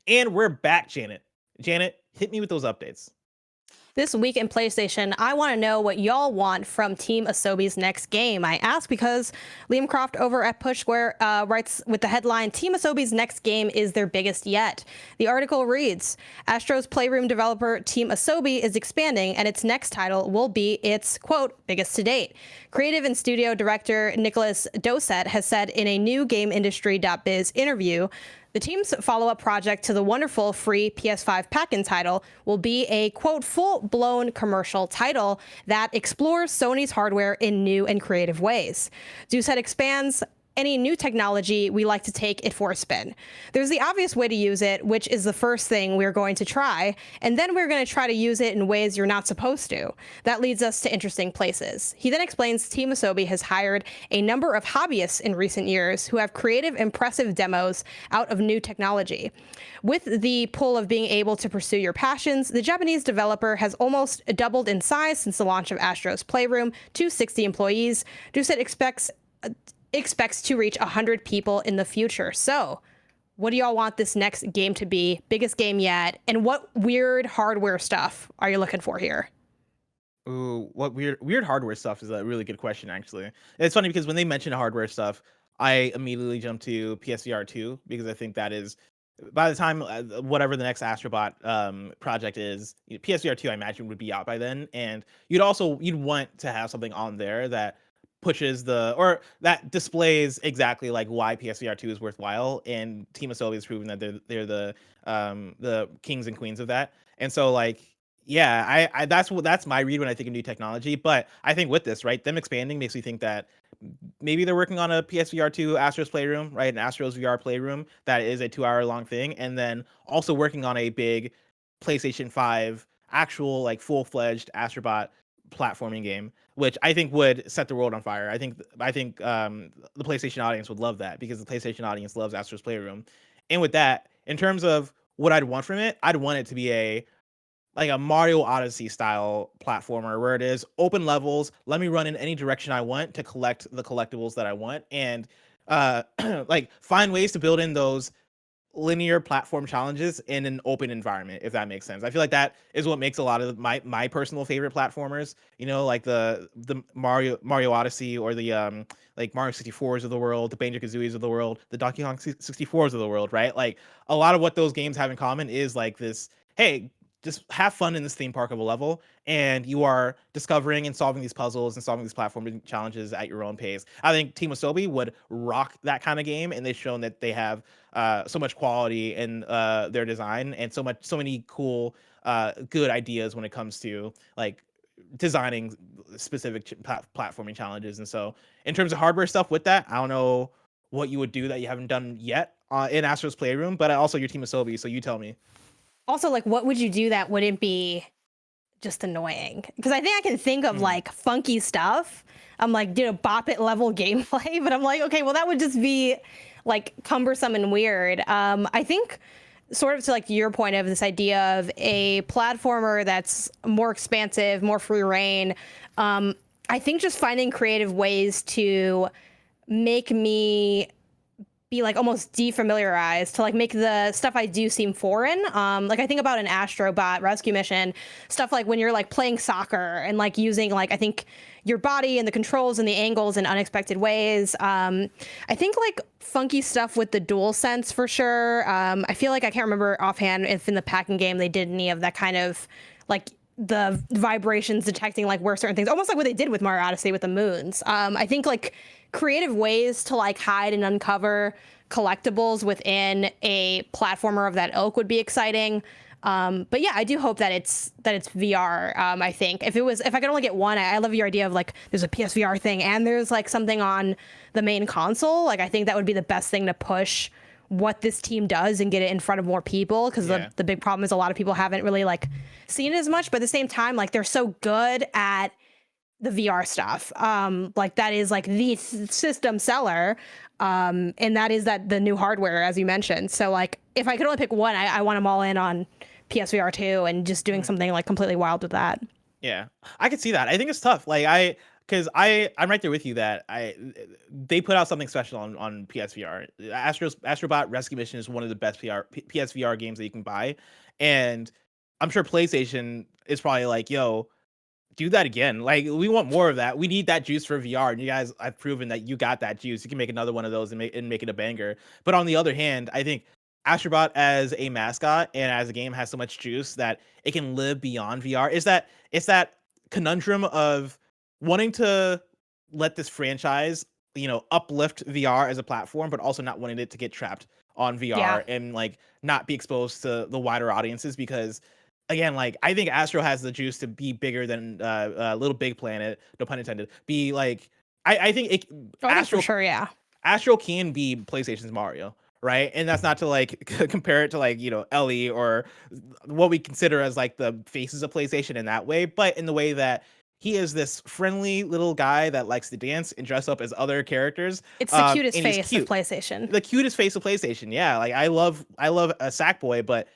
And we're back, Janet. Janet, hit me with those updates. This week in PlayStation, I want to know what y'all want from Team Asobi's next game. I ask because Liam Croft over at Push Square writes with the headline, Team Asobi's next game is their biggest yet. The article reads, Astro's Playroom developer Team Asobi is expanding, and its next title will be its, quote, biggest to date. Creative and studio director Nicholas Doset has said in a new GameIndustry.biz interview, the team's follow-up project to the wonderful free PS5 pack-in title will be a, quote, full-blown commercial title that explores Sony's hardware in new and creative ways. Doucette expands, any new technology, we like to take it for a spin. There's the obvious way to use it, which is the first thing we're going to try, and then we're going to try to use it in ways you're not supposed to. That leads us to interesting places. He then explains Team Asobi has hired a number of hobbyists in recent years who have creative, impressive demos out of new technology. With the pull of being able to pursue your passions, the Japanese developer has almost doubled in size since the launch of Astro's Playroom to 60 employees. Doucette expects to reach 100 people in the future. So what do y'all want this next game to be? Biggest game yet? And what weird hardware stuff are you looking for here? Ooh, what weird hardware stuff is a really good question, actually. It's funny because when they mention hardware stuff, I immediately jump to PSVR 2 because I think that is, by the time whatever the next Astrobot project is, PSVR 2 I imagine would be out by then, and you'd want to have something on there that pushes or that displays exactly like why PSVR 2 is worthwhile, and Team Asobi has proven that they're the kings and queens of that. And so like, yeah, I that's my read when I think of new technology. But I think with this, right, them expanding makes me think that maybe they're working on a PSVR 2 Astro's Playroom, right, an Astro's VR Playroom that is a 2-hour long thing, and then also working on a big PlayStation 5 actual like full-fledged Astrobot platforming game, which I think would set the world on fire. I think the PlayStation audience would love that because the PlayStation audience loves Astro's Playroom. And with that, in terms of what I'd want from it, I'd want it to be a Mario Odyssey style platformer where it is open levels. Let me run in any direction I want to collect the collectibles that I want, and like find ways to build in those linear platform challenges in an open environment, if that makes sense. I feel like that is what makes a lot of my personal favorite platformers, like the Mario Odyssey, or the like Mario 64s of the world, the Banjo-Kazooies of the world, the Donkey Kong 64s of the world, right? Like a lot of what those games have in common is like this, hey, just have fun in this theme park of a level, and you are discovering and solving these puzzles and solving these platforming challenges at your own pace. I think Team Asobi would rock that kind of game, and they've shown that they have so much quality in their design and so many cool, good ideas when it comes to like designing specific platforming challenges. And so, in terms of hardware stuff with that, I don't know what you would do that you haven't done yet in Astro's Playroom, but also your Team Asobi, so you tell me. Also, like, what would you do that wouldn't be just annoying? Because I think I can think of like funky stuff. I'm like, bop it level gameplay, but I'm like, okay, well, that would just be like cumbersome and weird. I think sort of to like your point of this idea of a platformer that's more expansive, more free reign. I think just finding creative ways to make me be like almost defamiliarized, to like make the stuff I do seem foreign. Like I think about an Astrobot rescue mission, stuff like when you're like playing soccer and like using like, I think your body and the controls and the angles in unexpected ways. I think like funky stuff with the DualSense for sure. I feel like I can't remember offhand if in the packing game they did any of that kind of like the vibrations detecting like where certain things, almost like what they did with Mario Odyssey with the moons. I think like creative ways to like hide and uncover collectibles within a platformer of that ilk would be exciting. But yeah, I do hope that it's VR. I think if I could only get one, I love your idea of like there's a PSVR thing and there's like something on the main console. Like I think that would be the best thing to push what this team does and get it in front of more people, because the big problem is a lot of people haven't really like seen it as much, but at the same time, like they're so good at the VR stuff. Like that is like the system seller. And that is the new hardware, as you mentioned. So like if I could only pick one, I want them all in on PSVR 2 and just doing something like completely wild with that. Yeah, I could see that. I think it's tough. Like I'm right there with you that they put out something special on PSVR. Astrobot Rescue Mission is one of the best PSVR games that you can buy, and I'm sure PlayStation is probably like, yo, do that again. Like we want more of that. We need that juice for VR, and you guys have proven that you got that juice. You can make another one of those and make it a banger. But on the other hand, I think Astrobot as a mascot and as a game has so much juice that it can live beyond VR. It's that conundrum of wanting to let this franchise, uplift VR as a platform, but also not wanting it to get trapped on VR and like not be exposed to the wider audiences, because again, like I think Astro has the juice to be bigger than Little Big Planet, no pun intended. Be like I think Astro for sure, yeah. Astro can be PlayStation's Mario, right? And that's not to like compare it to like, Ellie or what we consider as like the faces of PlayStation in that way, but in the way that he is this friendly little guy that likes to dance and dress up as other characters. It's the cutest face of PlayStation. The cutest face of PlayStation, yeah. Like I love a Sackboy, but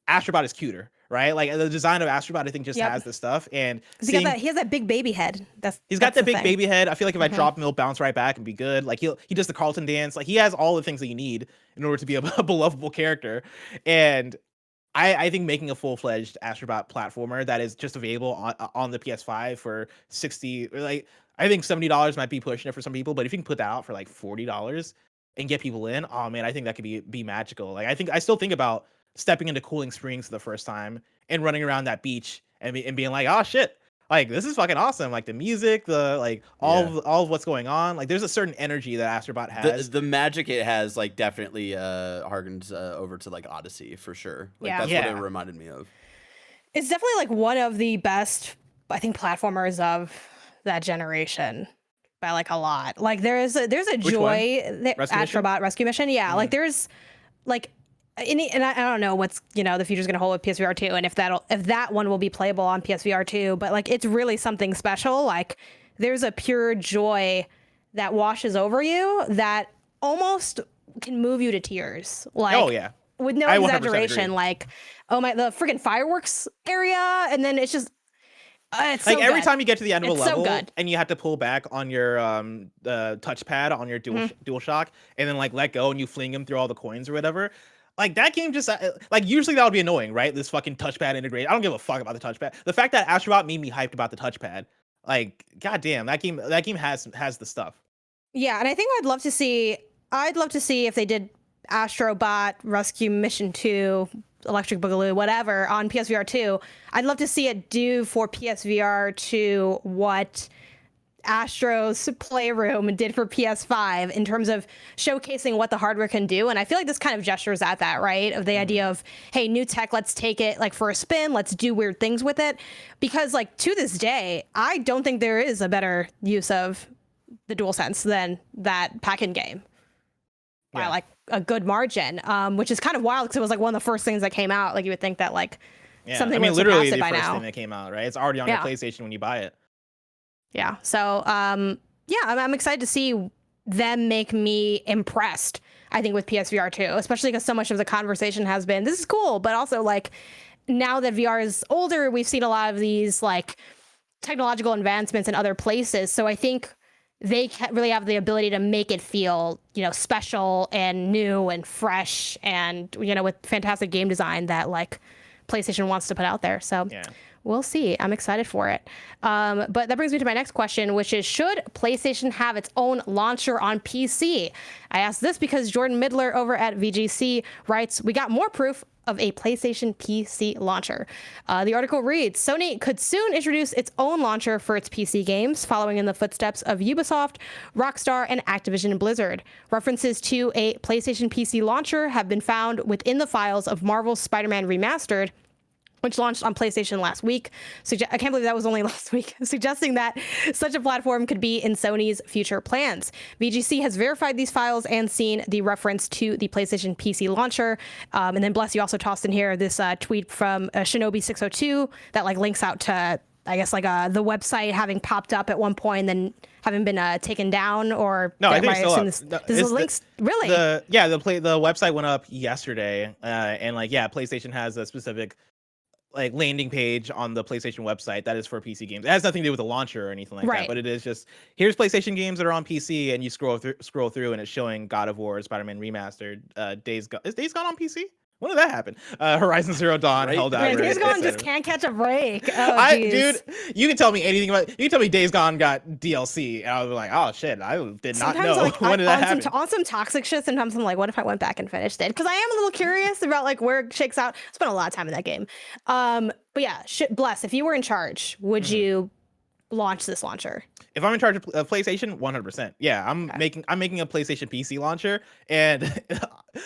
Astrobot is cuter, right? Like the design of Astrobot, I think, just has this stuff. And he has that big baby head. He's got the big baby head. I feel like if I drop him, he'll bounce right back and be good. Like he does the Carlton dance. Like he has all the things that you need in order to be a belovable character. And I think making a full-fledged Astrobot platformer that is just available on the PS5 for $60, like I think $70 might be pushing it for some people, but if you can put that out for like $40 and get people in, oh man, I think that could be magical. Like I still think about stepping into Cooling Springs for the first time and running around that beach and being like, oh shit, like this is fucking awesome. Like the music, the like all of what's going on. Like there's a certain energy that Astrobot has. The magic it has like definitely harkens over to like Odyssey for sure. Like that's what it reminded me of. It's definitely like one of the best, I think, platformers of that generation by like a lot. Like there's a joy Astrobot Rescue Mission. Yeah, like there's like. And I don't know what's the future's gonna hold with PSVR 2, and if that one will be playable on PSVR 2, but like it's really something special. Like there's a pure joy that washes over you that almost can move you to tears. Like with no exaggeration. Like the freaking fireworks area, and then it's just it's like so every good. time you get to the end of a level so and you have to pull back on your touchpad on your DualShock and then like let go and you fling him through all the coins or whatever. Like that game just like usually that would be annoying, right? This fucking touchpad integrated. I don't give a fuck about the touchpad. The fact that Astrobot made me hyped about the touchpad, like goddamn, that game has the stuff. Yeah, and I think I'd love to see if they did Astrobot Rescue Mission 2, Electric Boogaloo, whatever on PSVR 2. I'd love to see it do for PSVR 2 what Astro's Playroom did for PS5 in terms of showcasing what the hardware can do. And I feel like this kind of gestures at that, right? Of the idea of, hey, new tech, let's take it like for a spin, let's do weird things with it. Because like to this day, I don't think there is a better use of the DualSense than that pack-in game. by like a good margin, which is kind of wild because it was like one of the first things that came out. Like you would think that like something would literally surpass it the by first now. thing that came out, right? It's already on your PlayStation when you buy it. Yeah. So I'm excited to see them make me impressed. I think with PSVR 2, especially because so much of the conversation has been this is cool, but also like now that VR is older, we've seen a lot of these like technological advancements in other places. So I think they really have the ability to make it feel, special and new and fresh and, with fantastic game design that like PlayStation wants to put out there. So we'll see. I'm excited for it. But that brings me to my next question, which is, should PlayStation have its own launcher on PC? I asked this because Jordan Midler over at VGC writes, we got more proof of a PlayStation PC launcher. The article reads, Sony could soon introduce its own launcher for its PC games, following in the footsteps of Ubisoft, Rockstar, and Activision Blizzard. References to a PlayStation PC launcher have been found within the files of Marvel's Spider-Man Remastered, which launched on PlayStation last week. I can't believe that was only last week, suggesting that such a platform could be in Sony's future plans. VGC has verified these files and seen the reference to the PlayStation PC launcher. And then Bless, you also tossed in here this tweet from Shinobi602 that like links out to, I guess, like the website having popped up at one point and then having been taken down, or no, I think it's still this up. is links, really? The website went up yesterday, and like PlayStation has a specific like landing page on the PlayStation website that is for PC games. It has nothing to do with the launcher or anything like that, but it is just, here's PlayStation games that are on PC, and you scroll through and it's showing God of War, Spider-Man Remastered, is Days Gone on PC? When did that happen? Horizon Zero Dawn, Helldivers. Days Gone just can't catch a break. Oh, dude, you can tell me anything about. You can tell me Days Gone got DLC, and I was like, oh shit, I did not know. Like, when did that happen? On some toxic shit, sometimes I'm like, what if I went back and finished it? Because I am a little curious about like where it shakes out. I spent a lot of time in that game. But yeah, Bless, if you were in charge, would you launch this launcher? If I'm in charge of PlayStation, 100%. Yeah, I'm making a PlayStation PC launcher, and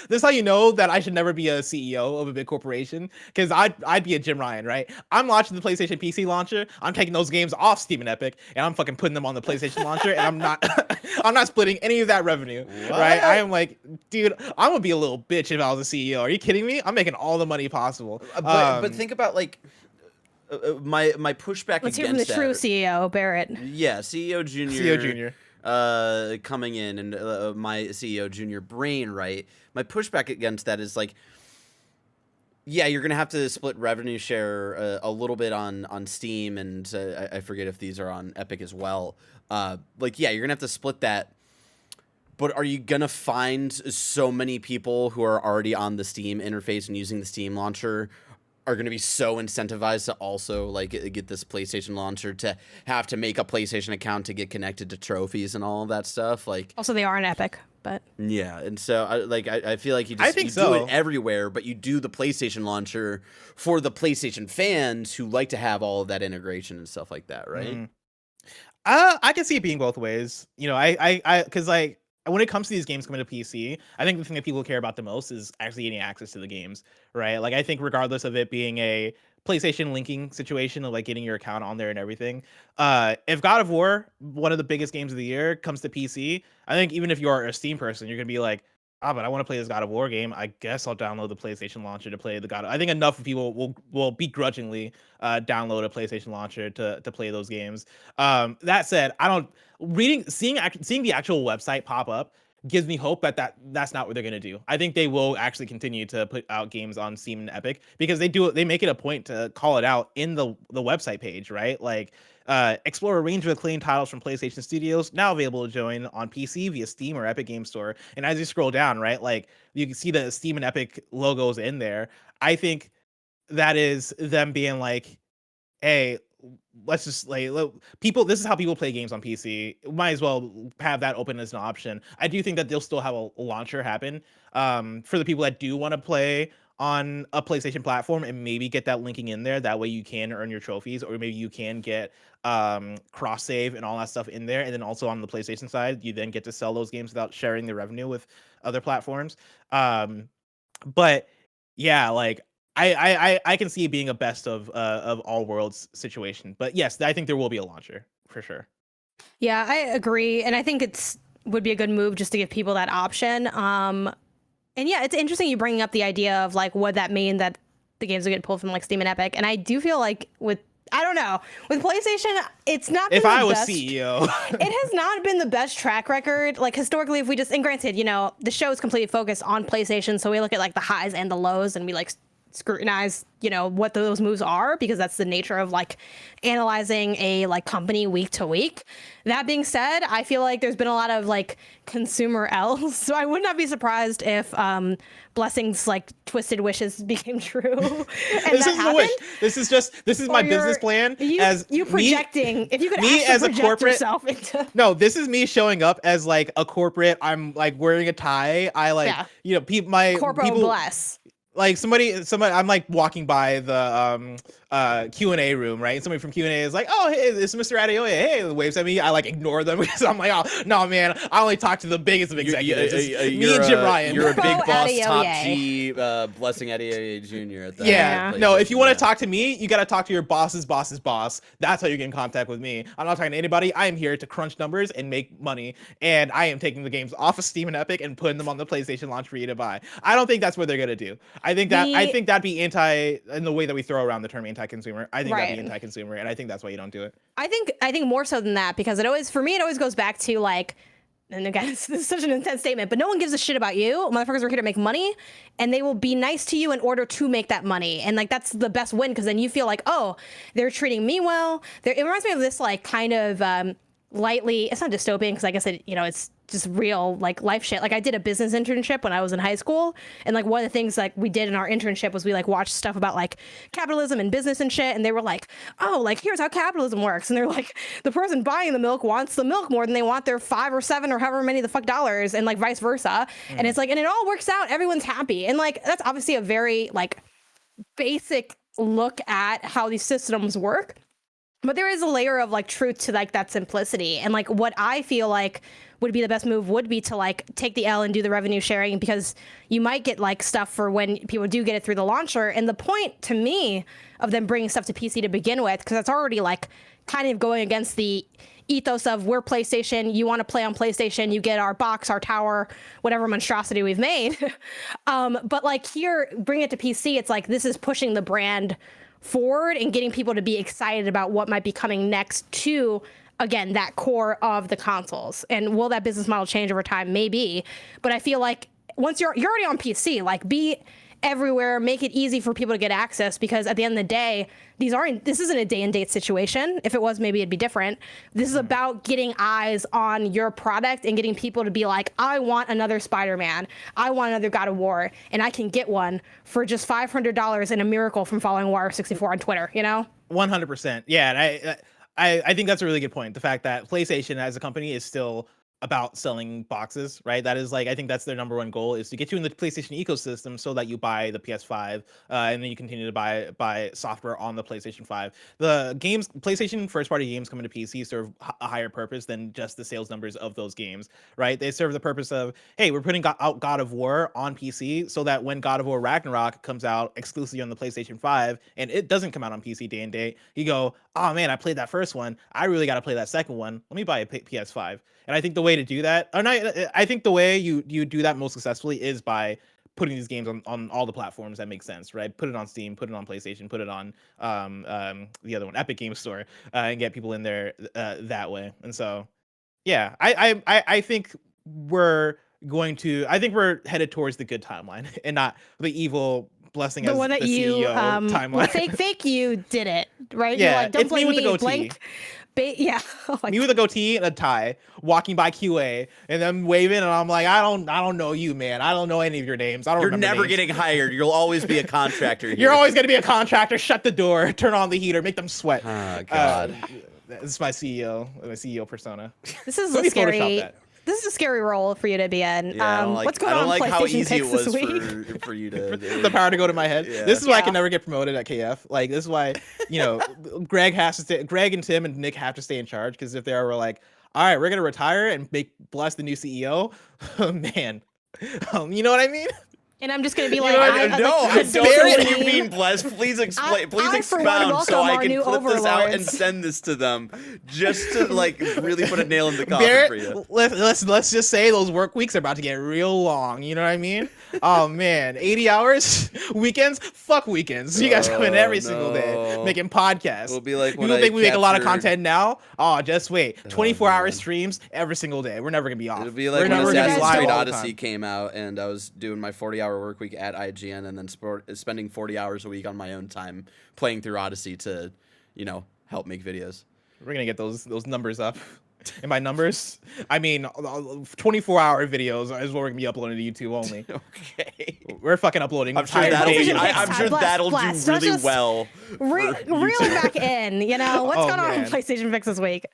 this is how you know that I should never be a CEO of a big corporation, because I'd be a Jim Ryan, right? I'm launching the PlayStation PC launcher. I'm taking those games off Steam and Epic, and I'm fucking putting them on the PlayStation launcher, and I'm not splitting any of that revenue, right? I am like, dude, I'm gonna be a little bitch if I was a CEO. Are you kidding me? I'm making all the money possible. But think about like. My pushback Let's against hear from the that, true CEO, Barrett. Yeah, CEO Junior. Coming in, and my CEO Junior brain, right? My pushback against that is like, yeah, you're gonna have to split revenue share a little bit on Steam, and I forget if these are on Epic as well. Like, yeah, you're gonna have to split that. But are you gonna find so many people who are already on the Steam interface and using the Steam launcher are going to be so incentivized to also like get this PlayStation launcher, to have to make a PlayStation account to get connected to trophies and all of that stuff? Like, also they are an Epic, but yeah. And so I feel like you do it everywhere, but you do the PlayStation launcher for the PlayStation fans who like to have all of that integration and stuff like that, right? I can see it being both ways. Because like, when it comes to these games coming to PC, I think the thing that people care about the most is actually getting access to the games, right? Like, I think regardless of it being a PlayStation linking situation of like getting your account on there and everything, if God of War, one of the biggest games of the year, comes to PC, I think even if you're a Steam person, you're gonna be like, but I want to play this God of War game. I guess I'll download the PlayStation launcher to play the God. I think enough people will begrudgingly download a PlayStation launcher to play those games. That said, seeing the actual website pop up gives me hope that's not what they're gonna do. I think they will actually continue to put out games on Steam and Epic, because they make it a point to call it out in the website page, right? Like, explore a range of acclaimed titles from PlayStation Studios, now available to join on PC via Steam or Epic Game Store. And as you scroll down, right, like, you can see the Steam and Epic logos in there. I think that is them being like, hey, let's just like, people, this is how people play games on PC. Might as well have that open as an option. I do think that they'll still have a launcher happen for the people that do want to play on a PlayStation platform, and maybe get that linking in there. That way you can earn your trophies, or maybe you can get cross save and all that stuff in there. And then also on the PlayStation side, you then get to sell those games without sharing the revenue with other platforms. But yeah, like, I can see it being a best of all worlds situation. But yes, I think there will be a launcher for sure. Yeah, I agree, and I think it's would be a good move just to give people that option. And yeah, it's interesting you bringing up the idea of like what that mean that the games are getting pulled from like Steam and Epic. And I do feel like I don't know, with PlayStation, it's not been if the I was best. CEO. It has not been the best track record. Like historically, if we just, and granted, you know, the show is completely focused on PlayStation, so we look at like the highs and the lows, and we like scrutinize, you know, what those moves are, because that's the nature of like analyzing a like company week to week. That being said, I feel like there's been a lot of like consumer L's, so I would not be surprised if Blessing's like twisted wishes became true. And This that is the happened. wish. This is my business plan. As you projecting, if you could me actually as a project corporate yourself into. No, this is me showing up as like a corporate. I'm like wearing a tie. I like, you know, Corpo people bless. like somebody I'm like walking by the Q&A room, right? And somebody from Q&A is like, oh, hey, this is Mr. Adeoye. Hey, waves at me. I like ignore them because I'm like, oh, no, man, I only talk to the biggest of executives. Me and Jim Ryan. You're a big Corpo boss, top Adeoye. G, Blessing Adeoye Jr. at that. Yeah, place. no, if you want to Yeah. talk to me, you got to talk to your boss's boss's boss. That's how you get in contact with me. I'm not talking to anybody. I am here to crunch numbers and make money, and I am taking the games off of Steam and Epic and putting them on the PlayStation launch for you to buy. I don't think that's what they're going to do. I think that'd be anti, in the way that we throw around the term anti-consumer. I think that'd be anti-consumer, and I think that's why you don't do it. I think more so than that, because it always goes back to like, and again, this is such an intense statement, but no one gives a shit about you. Motherfuckers are here to make money, and they will be nice to you in order to make that money. And like, that's the best win, because then you feel like, oh, they're treating me well. It reminds me of this like kind of lightly, it's not dystopian, because I guess it's just real like life shit. Like I did a business internship when I was in high school, and like one of the things like we did in our internship was we like watched stuff about like capitalism and business and shit, and they were like, oh, like here's how capitalism works, and they're like, the person buying the milk wants the milk more than they want their 5 or 7 or however many the fuck dollars, and like vice versa. And it's like, and it all works out, everyone's happy. And like that's obviously a very like basic look at how these systems work, but there is a layer of like truth to like that simplicity. And like what I feel like would be the best move would be to like take the L and do the revenue sharing, because you might get like stuff for when people do get it through the launcher. And the point to me of them bringing stuff to PC to begin with, because that's already like kind of going against the ethos of we're PlayStation, you want to play on PlayStation, you get our box, our tower, whatever monstrosity we've made. But like here, bring it to PC, it's like this is pushing the brand forward and getting people to be excited about what might be coming next to, again, that core of the consoles. And will that business model change over time? Maybe. But I feel like once you're already on PC, like be everywhere, make it easy for people to get access, because at the end of the day, this isn't a day and date situation. If it was, maybe it'd be different. This is about getting eyes on your product and getting people to be like, I want another Spider-Man. I want another God of War, and I can get one for just $500 and a miracle from following Wire64 on Twitter, you know? 100%. Yeah, and I think that's a really good point. The fact that PlayStation as a company is still about selling boxes, right? That is like, I think that's their number one goal, is to get you in the PlayStation ecosystem so that you buy the PS5 and then you continue to buy software on the PlayStation 5. The games, PlayStation first party games coming to PC serve a higher purpose than just the sales numbers of those games, right? They serve the purpose of, hey, we're putting out God of War on PC so that when God of War Ragnarok comes out exclusively on the PlayStation 5 and it doesn't come out on PC day and date, you go, oh man, I played that first one, I really got to play that second one, let me buy a PS5. And I think the way to do that, I think the way you do that most successfully is by putting these games on all the platforms that make sense, right? Put it on Steam, put it on PlayStation, put it on the other one, Epic Games Store, and get people in there that way. And so, yeah, I think we're headed towards the good timeline and not the evil Blessing the as one that the you CEO timeline. well, fake you did it, right? Yeah, you're like, don't it's me blame with the me, goatee. blank. Yeah. Oh my Me with a goatee and a tie, walking by QA, and then waving, and I'm like, I don't know you, man. I don't know any of your names. I don't. You're remember never names. getting hired. You'll always be a contractor here. You're always gonna be a contractor. Shut the door. Turn on the heater. Make them sweat. Oh, God. This is my CEO persona. This is Let a me Photoshop scary. that. This is a scary role for you to be in. Yeah, What's going I don't on? like how PlayStation easy it picks was this week? for you to The power to go to my head. Yeah. This is why I Yeah. can never get promoted at KF. Like, this is why, Greg and Tim and Nick have to stay in charge, because if they were like, all right, we're gonna retire and make Bless the new CEO, man, you know what I mean? And I'm just gonna be like, No, I don't know what you mean, Bless. Please explain. Please expound so I can clip this out and send this to them, just to like really put a nail in the coffin Barrett, for you. let's just say those work weeks are about to get real long. You know what I mean? Oh man, 80 hours weekends. Fuck weekends. You guys come in every single day making podcasts. We'll be like, you think we make a lot of content now? Oh, just wait. 24-hour streams every single day. We're never gonna be off. It'll be like when Assassin's Creed Odyssey came out, and I was doing my 40-hour work week at IGN, and then spending 40 hours a week on my own time playing through Odyssey to, help make videos. We're gonna get those numbers up. And by numbers, I mean 24-hour videos is what we're gonna be uploading to YouTube only. Okay. We're fucking uploading. I'm sure that'll do really well. Reel back in. What's going on in PlayStation Picks this week?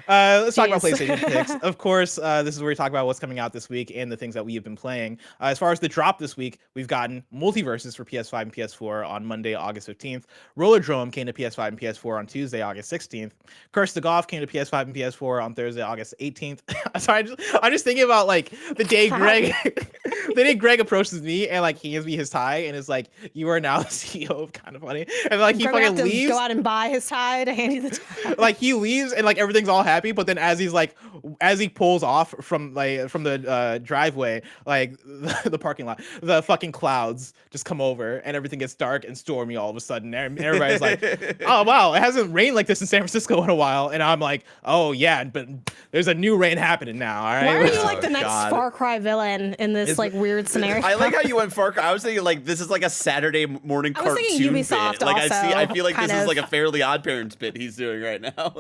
Let's talk about PlayStation Picks. Of course, this is where we talk about what's coming out this week and the things that we have been playing. As far as the drop this week, we've gotten Multiverses for PS5 and PS4 on Monday, August 15th. Rollerdrome came to PS5 and PS4 on Tuesday, August 16th. Curse to Golf came to PS5 and PS4 on Thursday, August 18th. Sorry, I'm just thinking about like the day Greg approaches me and like he hands me his tie and is like, "You are now the CEO of KindaFunny," and like he fucking leaves. Go out and buy his tie to hand you the tie. Like he leaves and like everything's all happy, but then as he pulls off from the driveway, like the parking lot, the fucking clouds just come over and everything gets dark and stormy all of a sudden. And everybody's like, "Oh wow, it hasn't rained like this in San Francisco in a while," and I'm like, "Oh yeah, but there's a new rain happening now." All right. Why are you like the next Far Cry villain in this like weird scenario? I like how you went Far Cry. I was thinking like this is like a Saturday morning cartoon Ubisoft bit. Like I feel like this is like a of. Fairly Odd Parents bit he's doing right now.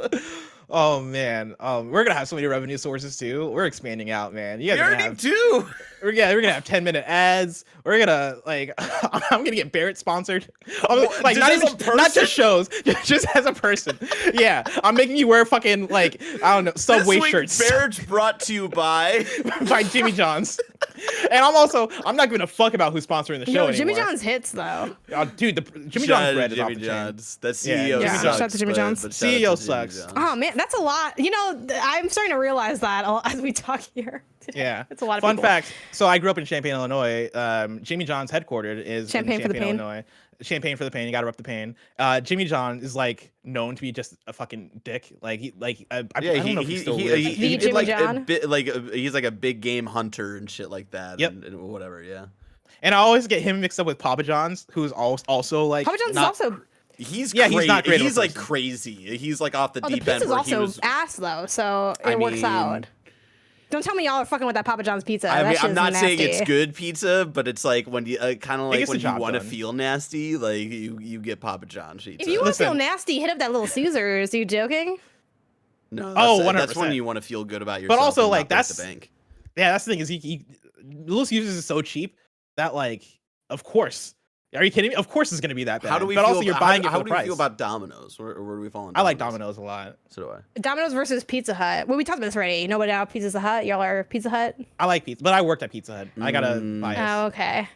Oh man, we're gonna have so many revenue sources too. We're expanding out, man. You guys already have two. We're gonna have 10-minute ads. We're gonna I'm gonna get Barrett sponsored. Like not just shows, just as a person. Yeah, I'm making you wear fucking like I don't know Subway shirts. Barrett's brought to you by Jimmy John's. And I'm not giving a fuck about who's sponsoring the show anymore. Jimmy John's hits though. Oh, dude, the Jimmy John's bread is off the chain. That CEO sucks. sucks. Shout out to Jimmy John's. CEO sucks. Oh man, that's a lot. I'm starting to realize that as we talk here. Yeah, it's a lot of fun people. fact. So I grew up in Champaign, Illinois. Jimmy John's headquartered is Champagne in for the pain. Illinois. Champagne for the pain. You gotta rep the pain. Jimmy John is like known to be just a fucking dick. I don't know if he still lives. He did Jimmy like John? he's like a big game hunter and shit like that. Yep. And whatever. Yeah. And I always get him mixed up with Papa John's, who's also like Papa John's is also. He's he's not great. He's like crazy. He's like off the deep the end. Pizza's also ass though, so it works out. Don't tell me y'all are fucking with that Papa John's pizza. I mean, I'm not nasty. saying it's good pizza, but it's like when you kind of like when you want to done. feel nasty, like you get Papa John's pizza. If you want to feel nasty, hit up that Little Caesars. Are you joking? No, that's when you want to feel good about yourself. But also and like not break that's the bank. Yeah, that's the thing is he Little Caesars is so cheap that like of course. Are you kidding me? Of course it's gonna be that bad. How do we but feel, also you're buying it for how the do price. you feel about Domino's? Where do we fall on Domino's? I like Domino's a lot. So do I. Domino's versus Pizza Hut. Well, we talked about this already. Nobody out Pizza Hut. Y'all are Pizza Hut. I like pizza, but I worked at Pizza Hut. I gotta buy it. Oh, okay.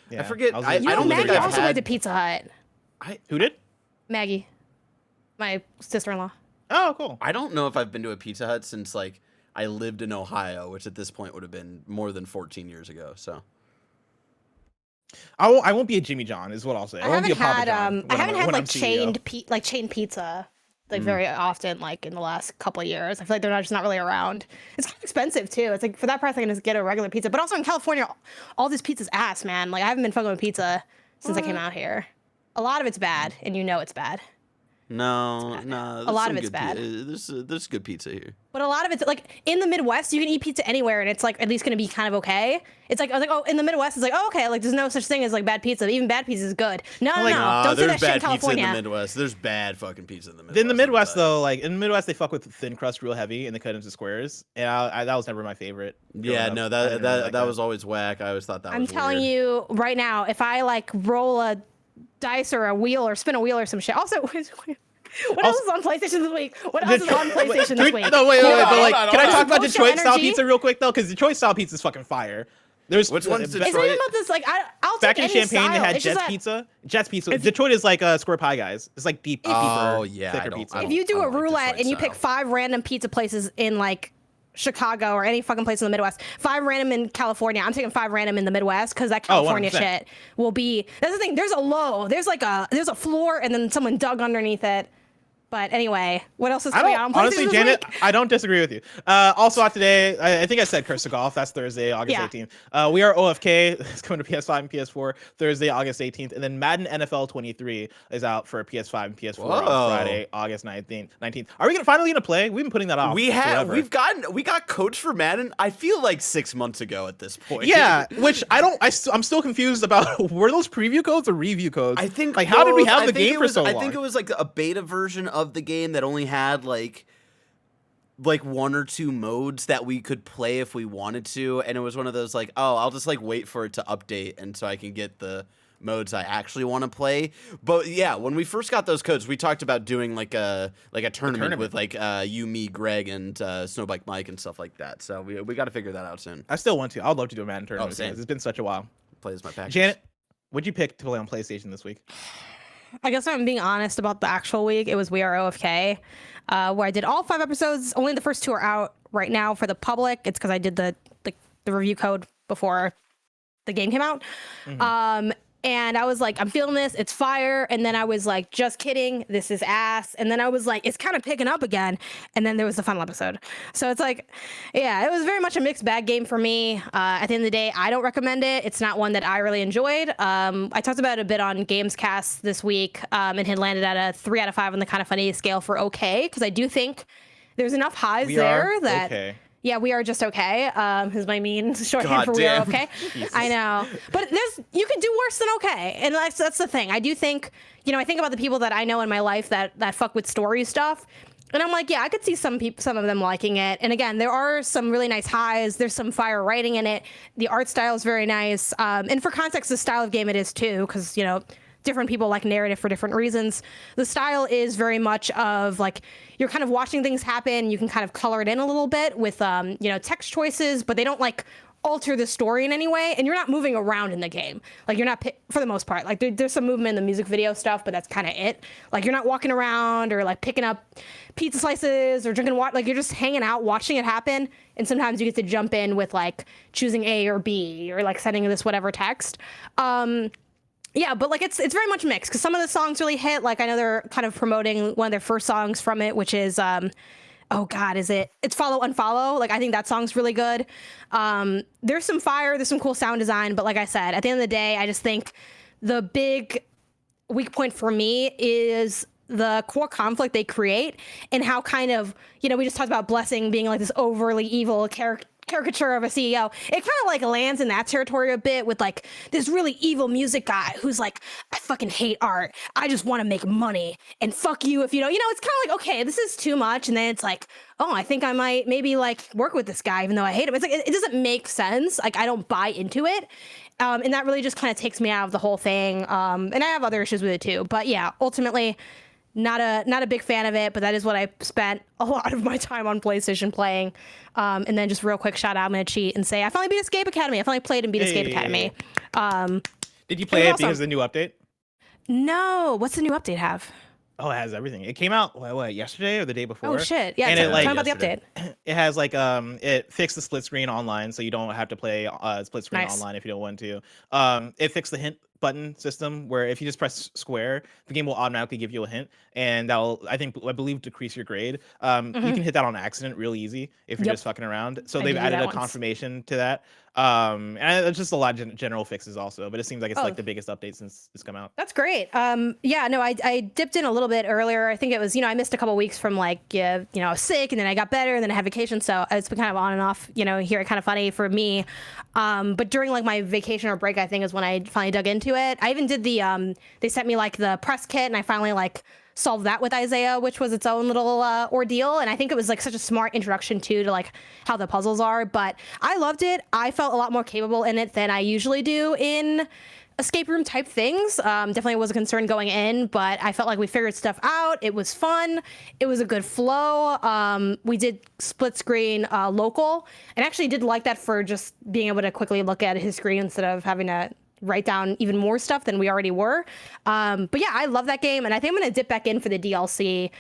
Yeah, I forget. I You know, don't Maggie think I've also had. went to Pizza Hut. Who did? Maggie, my sister-in-law. Oh, cool. I don't know if I've been to a Pizza Hut since like I lived in Ohio, which at this point would have been more than 14 years ago. So. I won't be a Jimmy John, is what I'll say. I won't be a Papa John. I haven't had when like chained pizza like very often, like in the last couple of years. I feel like they're just not really around. It's kind of expensive too. It's like for that price I can just get a regular pizza. But also in California, all this pizza's ass, man. Like I haven't been fucking with pizza since I came out here. A lot of it's bad, and you know it's bad. No. A lot of it's bad. There's good pizza here. But a lot of it's like in the Midwest, you can eat pizza anywhere, and it's like at least gonna be kind of okay. It's like I was like, oh, in the Midwest, it's like, oh, okay, like there's no such thing as like bad pizza. Even bad pizza is good. No, don't say that shit in California. Pizza in the Midwest. There's bad fucking pizza in the Midwest. In the Midwest, though, like in the Midwest, they fuck with thin crust real heavy and they cut into squares. And that was never my favorite. Yeah, no, that was always whack. I always thought that. I'm was telling weird. you right now, if I like roll a dice or a wheel or spin a wheel or some shit. Also, what else is on PlayStation this week? What else is on PlayStation this week? No, wait. But like, Hold on, can I hold talk on. about Detroit style Energy? pizza real quick though? Because Detroit style pizza is fucking fire. There's Which one's It's not Detroit? even about this. Like, I'll back take in any Champagne, they style. had It's just Jets that pizza. Jets pizza. Detroit is like square pie guys. It's like deeper, Oh, yeah, I thicker don't- pizza. I If you do I a don't like roulette Detroit and you pick style. 5 random pizza places in like Chicago or any fucking place in the Midwest. 5 random in California. I'm taking 5 random in the Midwest because that California shit will be. That's the thing. There's a low. There's a floor, and then someone dug underneath it. But anyway, what else is coming out on PlayStation honestly, this Janet, week? I don't disagree with you. Also out today, I think I said Curse of Golf. That's Thursday, August 18th. We Are OFK. It's coming to PS5 and PS4 Thursday, August 18th. And then Madden NFL 23 is out for PS5 and PS4 on Friday, August 19th. Are we finally gonna play? We've been putting that off. We got codes for Madden. I feel like 6 months ago at this point. Yeah, which I'm still confused about. Were those preview codes or review codes? I think. Like, how did we have the game for so long? I think it was like a beta version of the game that only had like 1 or 2 modes that we could play if we wanted to, and it was one of those like, oh, I'll just like wait for it to update and so I can get the modes I actually want to play. But yeah, when we first got those codes, we talked about doing like a tournament with like you, me, Greg, and Snowbike Mike and stuff like that. So we got to figure that out soon. I still want to. I would love to do a Madden tournament. Same. It's been such a while. Play as my package. Janet, what'd you pick to play on PlayStation this week? I guess I'm being honest about the actual week. It was We Are OFK, where I did all 5 episodes. Only the first 2 are out right now for the public. It's because I did the review code before the game came out. Mm-hmm. And I was like, I'm feeling this. It's fire. And then I was like, just kidding. This is ass. And then I was like, it's kind of picking up again. And then there was the final episode. So it's like, yeah, it was very much a mixed bag game for me. At the end of the day, I don't recommend it. It's not one that I really enjoyed. I talked about it a bit on Gamescast this week and had landed at a 3 out of 5 on the KindaFunny scale for okay. Because I do think there's enough highs there that... Okay. Yeah, we are just okay. Is my mean shorthand for we are okay. I know, but you can do worse than okay, and that's the thing. I do think, I think about the people that I know in my life that fuck with story stuff, and I'm like, yeah, I could see some of them liking it. And again, there are some really nice highs. There's some fire writing in it. The art style is very nice, and for context, the style of game it is too, because different people like narrative for different reasons. The style is very much of like, you're kind of watching things happen. You can kind of color it in a little bit with, text choices, but they don't like alter the story in any way. And you're not moving around in the game. Like you're not, for the most part, like there's some movement in the music video stuff, but that's kind of it. Like you're not walking around or like picking up pizza slices or drinking water. Like you're just hanging out, watching it happen. And sometimes you get to jump in with like choosing A or B or like sending this whatever text. Yeah, but like it's very much mixed because some of the songs really hit. Like I know they're kind of promoting one of their first songs from it, which is it's Follow Unfollow. Like I think that song's really good. There's some fire, there's some cool sound design, but like I said, at the end of the day, I just think the big weak point for me is the core conflict they create and how kind of, we just talked about Blessing being like this overly evil caricature of a CEO. It kind of like lands in that territory a bit with like this really evil music guy who's like, I fucking hate art. I just want to make money and fuck you if you don't. It's kind of like, okay, this is too much. And then it's like, oh, I think I might maybe like work with this guy even though I hate him. It's like, it doesn't make sense. Like I don't buy into it. And that really just kind of takes me out of the whole thing. And I have other issues with it too. But yeah, ultimately, not a big fan of it, but that is what I spent a lot of my time on PlayStation playing. And then just real quick shout out, I'm going to cheat and say I finally beat Escape Academy. I finally played and beat Escape Academy. Did you play it because of the new update? No. What's the new update have? Oh, it has everything. It came out yesterday or the day before. Oh shit! Yeah, and tell me about the update. It has like it fixed the split screen online, so you don't have to play split screen online if you don't want to. It fixed the hint button system where if you just press square, the game will automatically give you a hint, and that'll I believe decrease your grade. You can hit that on accident real easy if you're just fucking around. So they've added a confirmation to that. And it's just a lot of general fixes also, but it seems like it's like the biggest update since it's come out. That's great. Yeah, no, I dipped in a little bit earlier. I think it was, I missed a couple weeks from like, I was sick and then I got better and then I had vacation. So it's been kind of on and off, here at KindaFunny for me. But during like my vacation or break, I think is when I finally dug into it. I even did they sent me like the press kit and I finally like solved that with Isaiah, which was its own little ordeal. And I think it was like such a smart introduction too to like how the puzzles are, but I loved it. I felt a lot more capable in it than I usually do in escape room type things. Definitely was a concern going in, but I felt like we figured stuff out. It was fun. It was a good flow. We did split screen local and actually did like that for just being able to quickly look at his screen instead of having to write down even more stuff than we already were. But yeah, I love that game, and I think I'm gonna dip back in for the DLC,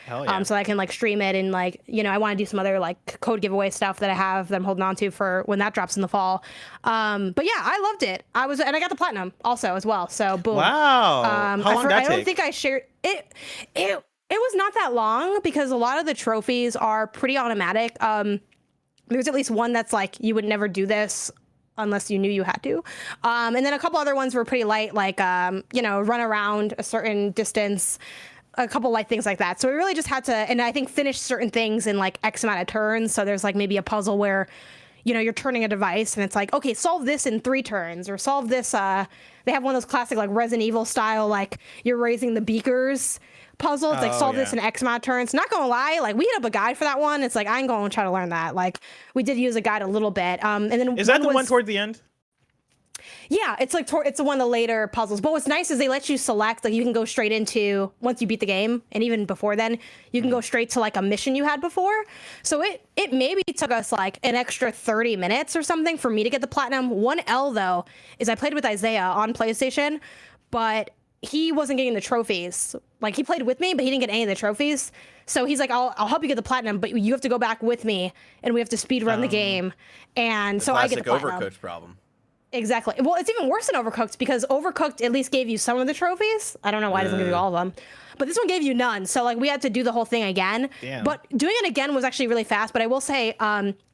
so I can like stream it, and like, you know, I want to do some other like code giveaway stuff that I have that I'm holding on to for when that drops in the fall. But yeah, I loved it. And I got the platinum also as well. So boom. Wow. How long did that I don't take? think I shared it. It was not that long because a lot of the trophies are pretty automatic. There's at least one that's like, you would never do this unless you knew you had to. And then a couple other ones were pretty light, like, you know, run around a certain distance, a couple light things like that. So we really just had to, and I think finish certain things in like X amount of turns. So there's like maybe a puzzle where, you know, you're turning a device and it's like, okay, solve this in 3 turns, or solve this. They have one of those classic like Resident Evil style, like you're raising the beakers puzzle. It's like solve this in X amount of turns. Not gonna lie, like we hit up a guide for that one. It's like I ain't gonna try to learn that. Like we did use a guide a little bit. And then is that the one toward the end? Yeah, it's like it's one of the later puzzles. But what's nice is they let you select, like you can go straight into, once you beat the game, and even before then, you can go straight to like a mission you had before. So it maybe took us like an extra 30 minutes or something for me to get the platinum. One L though is I played with Isaiah on PlayStation, but he wasn't getting the trophies. Like he played with me, but he didn't get any of the trophies. So he's like, I'll help you get the platinum, but you have to go back with me, and we have to speed run the game. And so I get the platinum. Classic Overcooked problem. Exactly. Well, it's even worse than Overcooked because Overcooked at least gave you some of the trophies. I don't know why it doesn't give you all of them. But this one gave you none. So like we had to do the whole thing again. Damn. But doing it again was actually really fast. But I will say,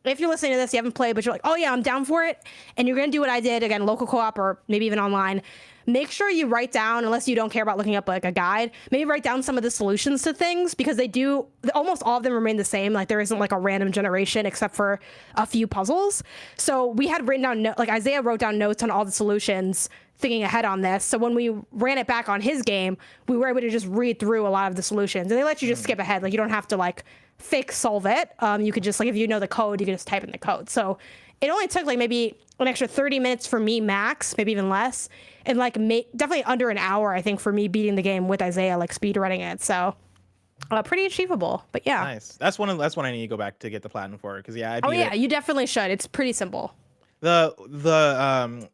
if you're listening to this, you haven't played, but you're like, oh yeah, I'm down for it, and you're going to do what I did, again, local co-op or maybe even online, make sure you write down, unless you don't care about looking up like a guide, maybe write down some of the solutions to things, because they do, almost all of them remain the same. Like there isn't like a random generation except for a few puzzles. So we had written down, like Isaiah wrote down notes on all the solutions thinking ahead on this. So when we ran it back on his game, we were able to just read through a lot of the solutions, and they let you just skip ahead. Like you don't have to like fake solve it. You could just, like, if you know the code, you can just type in the code. So it only took like maybe an extra 30 minutes for me max, maybe even less. And like definitely under an hour, I think, for me beating the game with Isaiah, like speed running it. So pretty achievable, but yeah. Nice. That's one I need to go back to get the platinum for, because yeah, you definitely should. It's pretty simple. The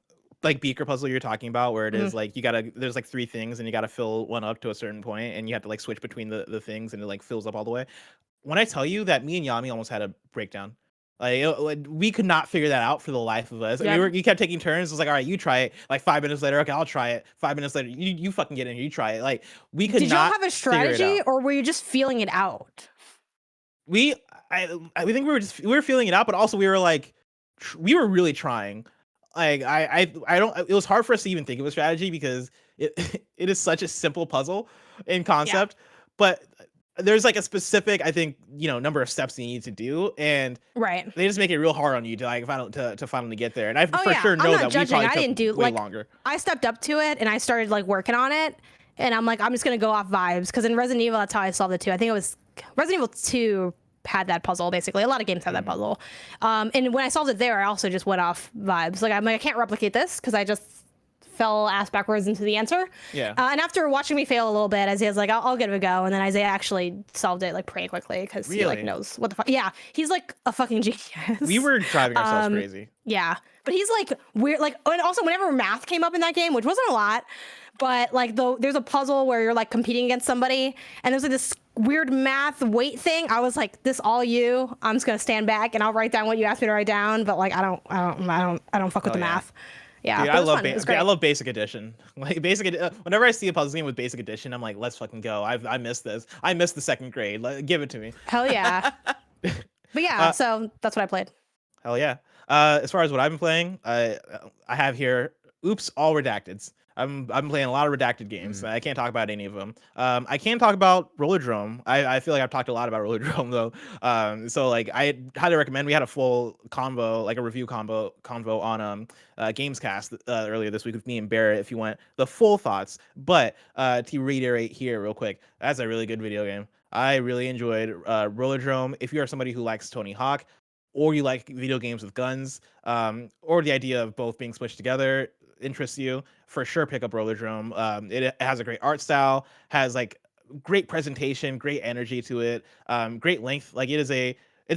like beaker puzzle you're talking about, where it is like there's like 3 things and you gotta fill one up to a certain point, and you have to like switch between the things, and it like fills up all the way. When I tell you that me and Yami almost had a breakdown. Like we could not figure that out for the life of us. Yeah. You kept taking turns. It was like, all right, you try it. Like 5 minutes later, okay, I'll try it. 5 minutes later, you fucking get in here, you try it. Like we could Did not. y'all have a strategy, or were you just feeling it out? I think we were feeling it out, but also we were like, we were really trying. Like I don't. It was hard for us to even think of a strategy, because it is such a simple puzzle in concept, but there's like a specific, I think, number of steps you need to do, and they just make it real hard on you to like to finally get there. And I for sure know that we probably took way longer. I stepped up to it and I started like working on it, and I'm like, I'm just gonna go off vibes, because in Resident Evil, that's how I solved it too. I think it was Resident Evil 2 had that puzzle. Basically, a lot of games have that puzzle. And when I solved it there, I also just went off vibes. Like I'm like, I can't replicate this, because I just fell ass backwards into the answer. Yeah. And after watching me fail a little bit, Isaiah's like, I'll give it a go. And then Isaiah actually solved it like pretty quickly, because he like knows what the fuck. Yeah. He's like a fucking genius. We were driving ourselves crazy. Yeah. But he's like weird. Like, and also whenever math came up in that game, which wasn't a lot, but like there's a puzzle where you're like competing against somebody, and there's like this weird math weight thing. I was like, this all you. I'm just gonna stand back and I'll write down what you asked me to write down. But like, I don't fuck with the math. Yeah, dude, I love Basic Edition. Like whenever I see a puzzle game with Basic Edition, I'm like, let's fucking go. I miss this. I miss the 2nd grade. Give it to me. Hell yeah. But yeah, so that's what I played. Hell yeah. As far as what I've been playing, I have here. Oops, all redacteds. I'm playing a lot of redacted games. I can't talk about any of them. I can talk about Rollerdrome. I feel like I've talked a lot about Rollerdrome though. So like I highly recommend. We had a full convo, like a review convo on Gamescast earlier this week with me and Barrett, if you want the full thoughts. But to reiterate here real quick, that's a really good video game. I really enjoyed Rollerdrome. If you are somebody who likes Tony Hawk, or you like video games with guns, or the idea of both being switched together interests you, for sure pick up Rollerdrome. It has a great art style, has like great presentation, great energy to it, great length. Like it's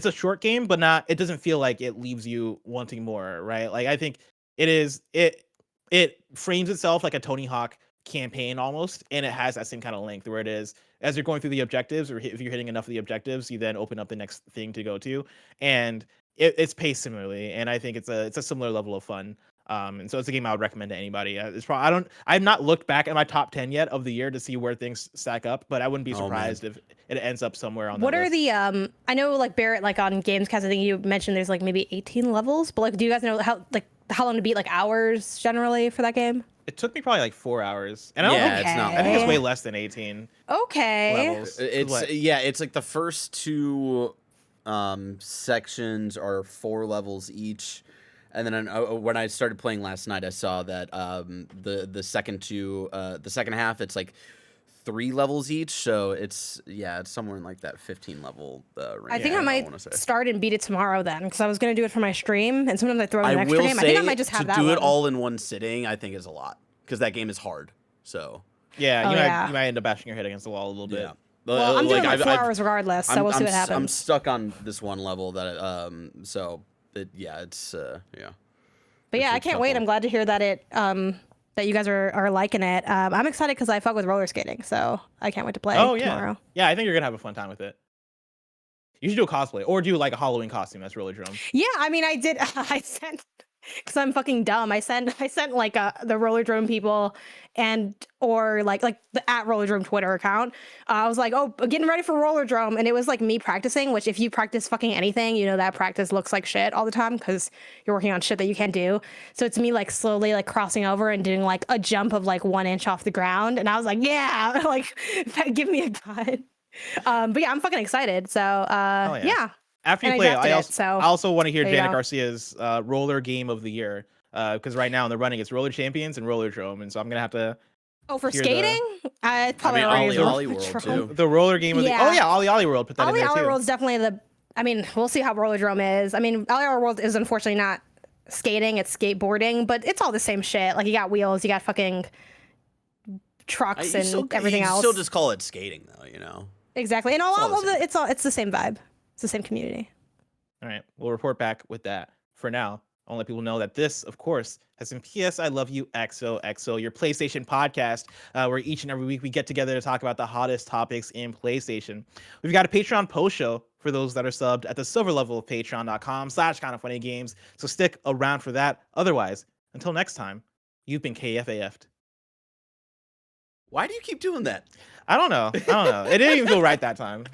a short game, but it doesn't feel like it leaves you wanting more, right? Like I think it it frames itself like a Tony Hawk campaign almost, and it has that same kind of length where it is as you're going through the objectives, or if you're hitting enough of the objectives, you then open up the next thing to go to, and it's paced similarly, and I think it's a similar level of fun. And so it's a game I would recommend to anybody. It's probably I've not looked back at my top 10 yet of the year to see where things stack up, but I wouldn't be surprised if it ends up somewhere on. What that are list. the I know like Barrett, like on Gamescast, I think you mentioned there's like maybe 18 levels, but like do you guys know how long to beat, like hours generally for that game? It took me probably like 4 hours, and I don't think it's not. I think it's way less than 18 Okay. levels. It's like the first two sections are 4 levels each, and then when I started playing last night, I saw that the second half, it's like 3 levels each, so it's somewhere in like that 15 level range. I think I might start and beat it tomorrow then, because I was gonna do it for my stream, and sometimes I throw in an extra game. I think I might just have that. To do it all in one sitting, I think is a lot, because that game is hard. So you might end up bashing your head against the wall a little bit. Well, I'm doing like 4 hours regardless, so we'll see what happens. I'm stuck on this one level that But yeah, I can't wait. I'm glad to hear that that you guys are liking it. I'm excited because I fuck with roller skating, so I can't wait to play tomorrow. Yeah, I think you're gonna have a fun time with it. You should do a cosplay or do like a Halloween costume. That's Roller Drum. Yeah, I mean, I did. I sent, because I'm fucking dumb. I sent like the Roller Drum people or like the @RollerDrome Twitter account. I was like, oh, getting ready for Roller Drum, and it was like me practicing. Which, if you practice fucking anything, you know that practice looks like shit all the time because you're working on shit that you can't do. So it's me like slowly like crossing over and doing like a jump of like 1 inch off the ground, and I was like, yeah, like give me a guide. But yeah, I'm fucking excited. So yeah. After you play it, I also want to hear Janet Garcia's roller game of the year, because right now in the running it's Roller Champions and Roller Drum, and so I'm gonna have to. Oh, for skating? Probably Ollie World too. The roller game of the Ollie World. Put that in there too. Ollie World's definitely I mean, we'll see how Roller Drum is. I mean, Ollie World is unfortunately not skating; it's skateboarding, but it's all the same shit. Like you got wheels, you got fucking trucks and everything else. Still just call it skating though, you know. Exactly, and it's the same vibe. It's the same community. All right, we'll report back with that. For now, I'll let people know that this, of course, has been PS I Love You XOXO, your PlayStation podcast, where each and every week we get together to talk about the hottest topics in PlayStation. We've got a Patreon post show for those that are subbed at the silver level of patreon.com/KindaFunnyGames. So stick around for that. Otherwise, until next time, you've been KFAF'd. Why do you keep doing that? I don't know. It didn't even feel right that time.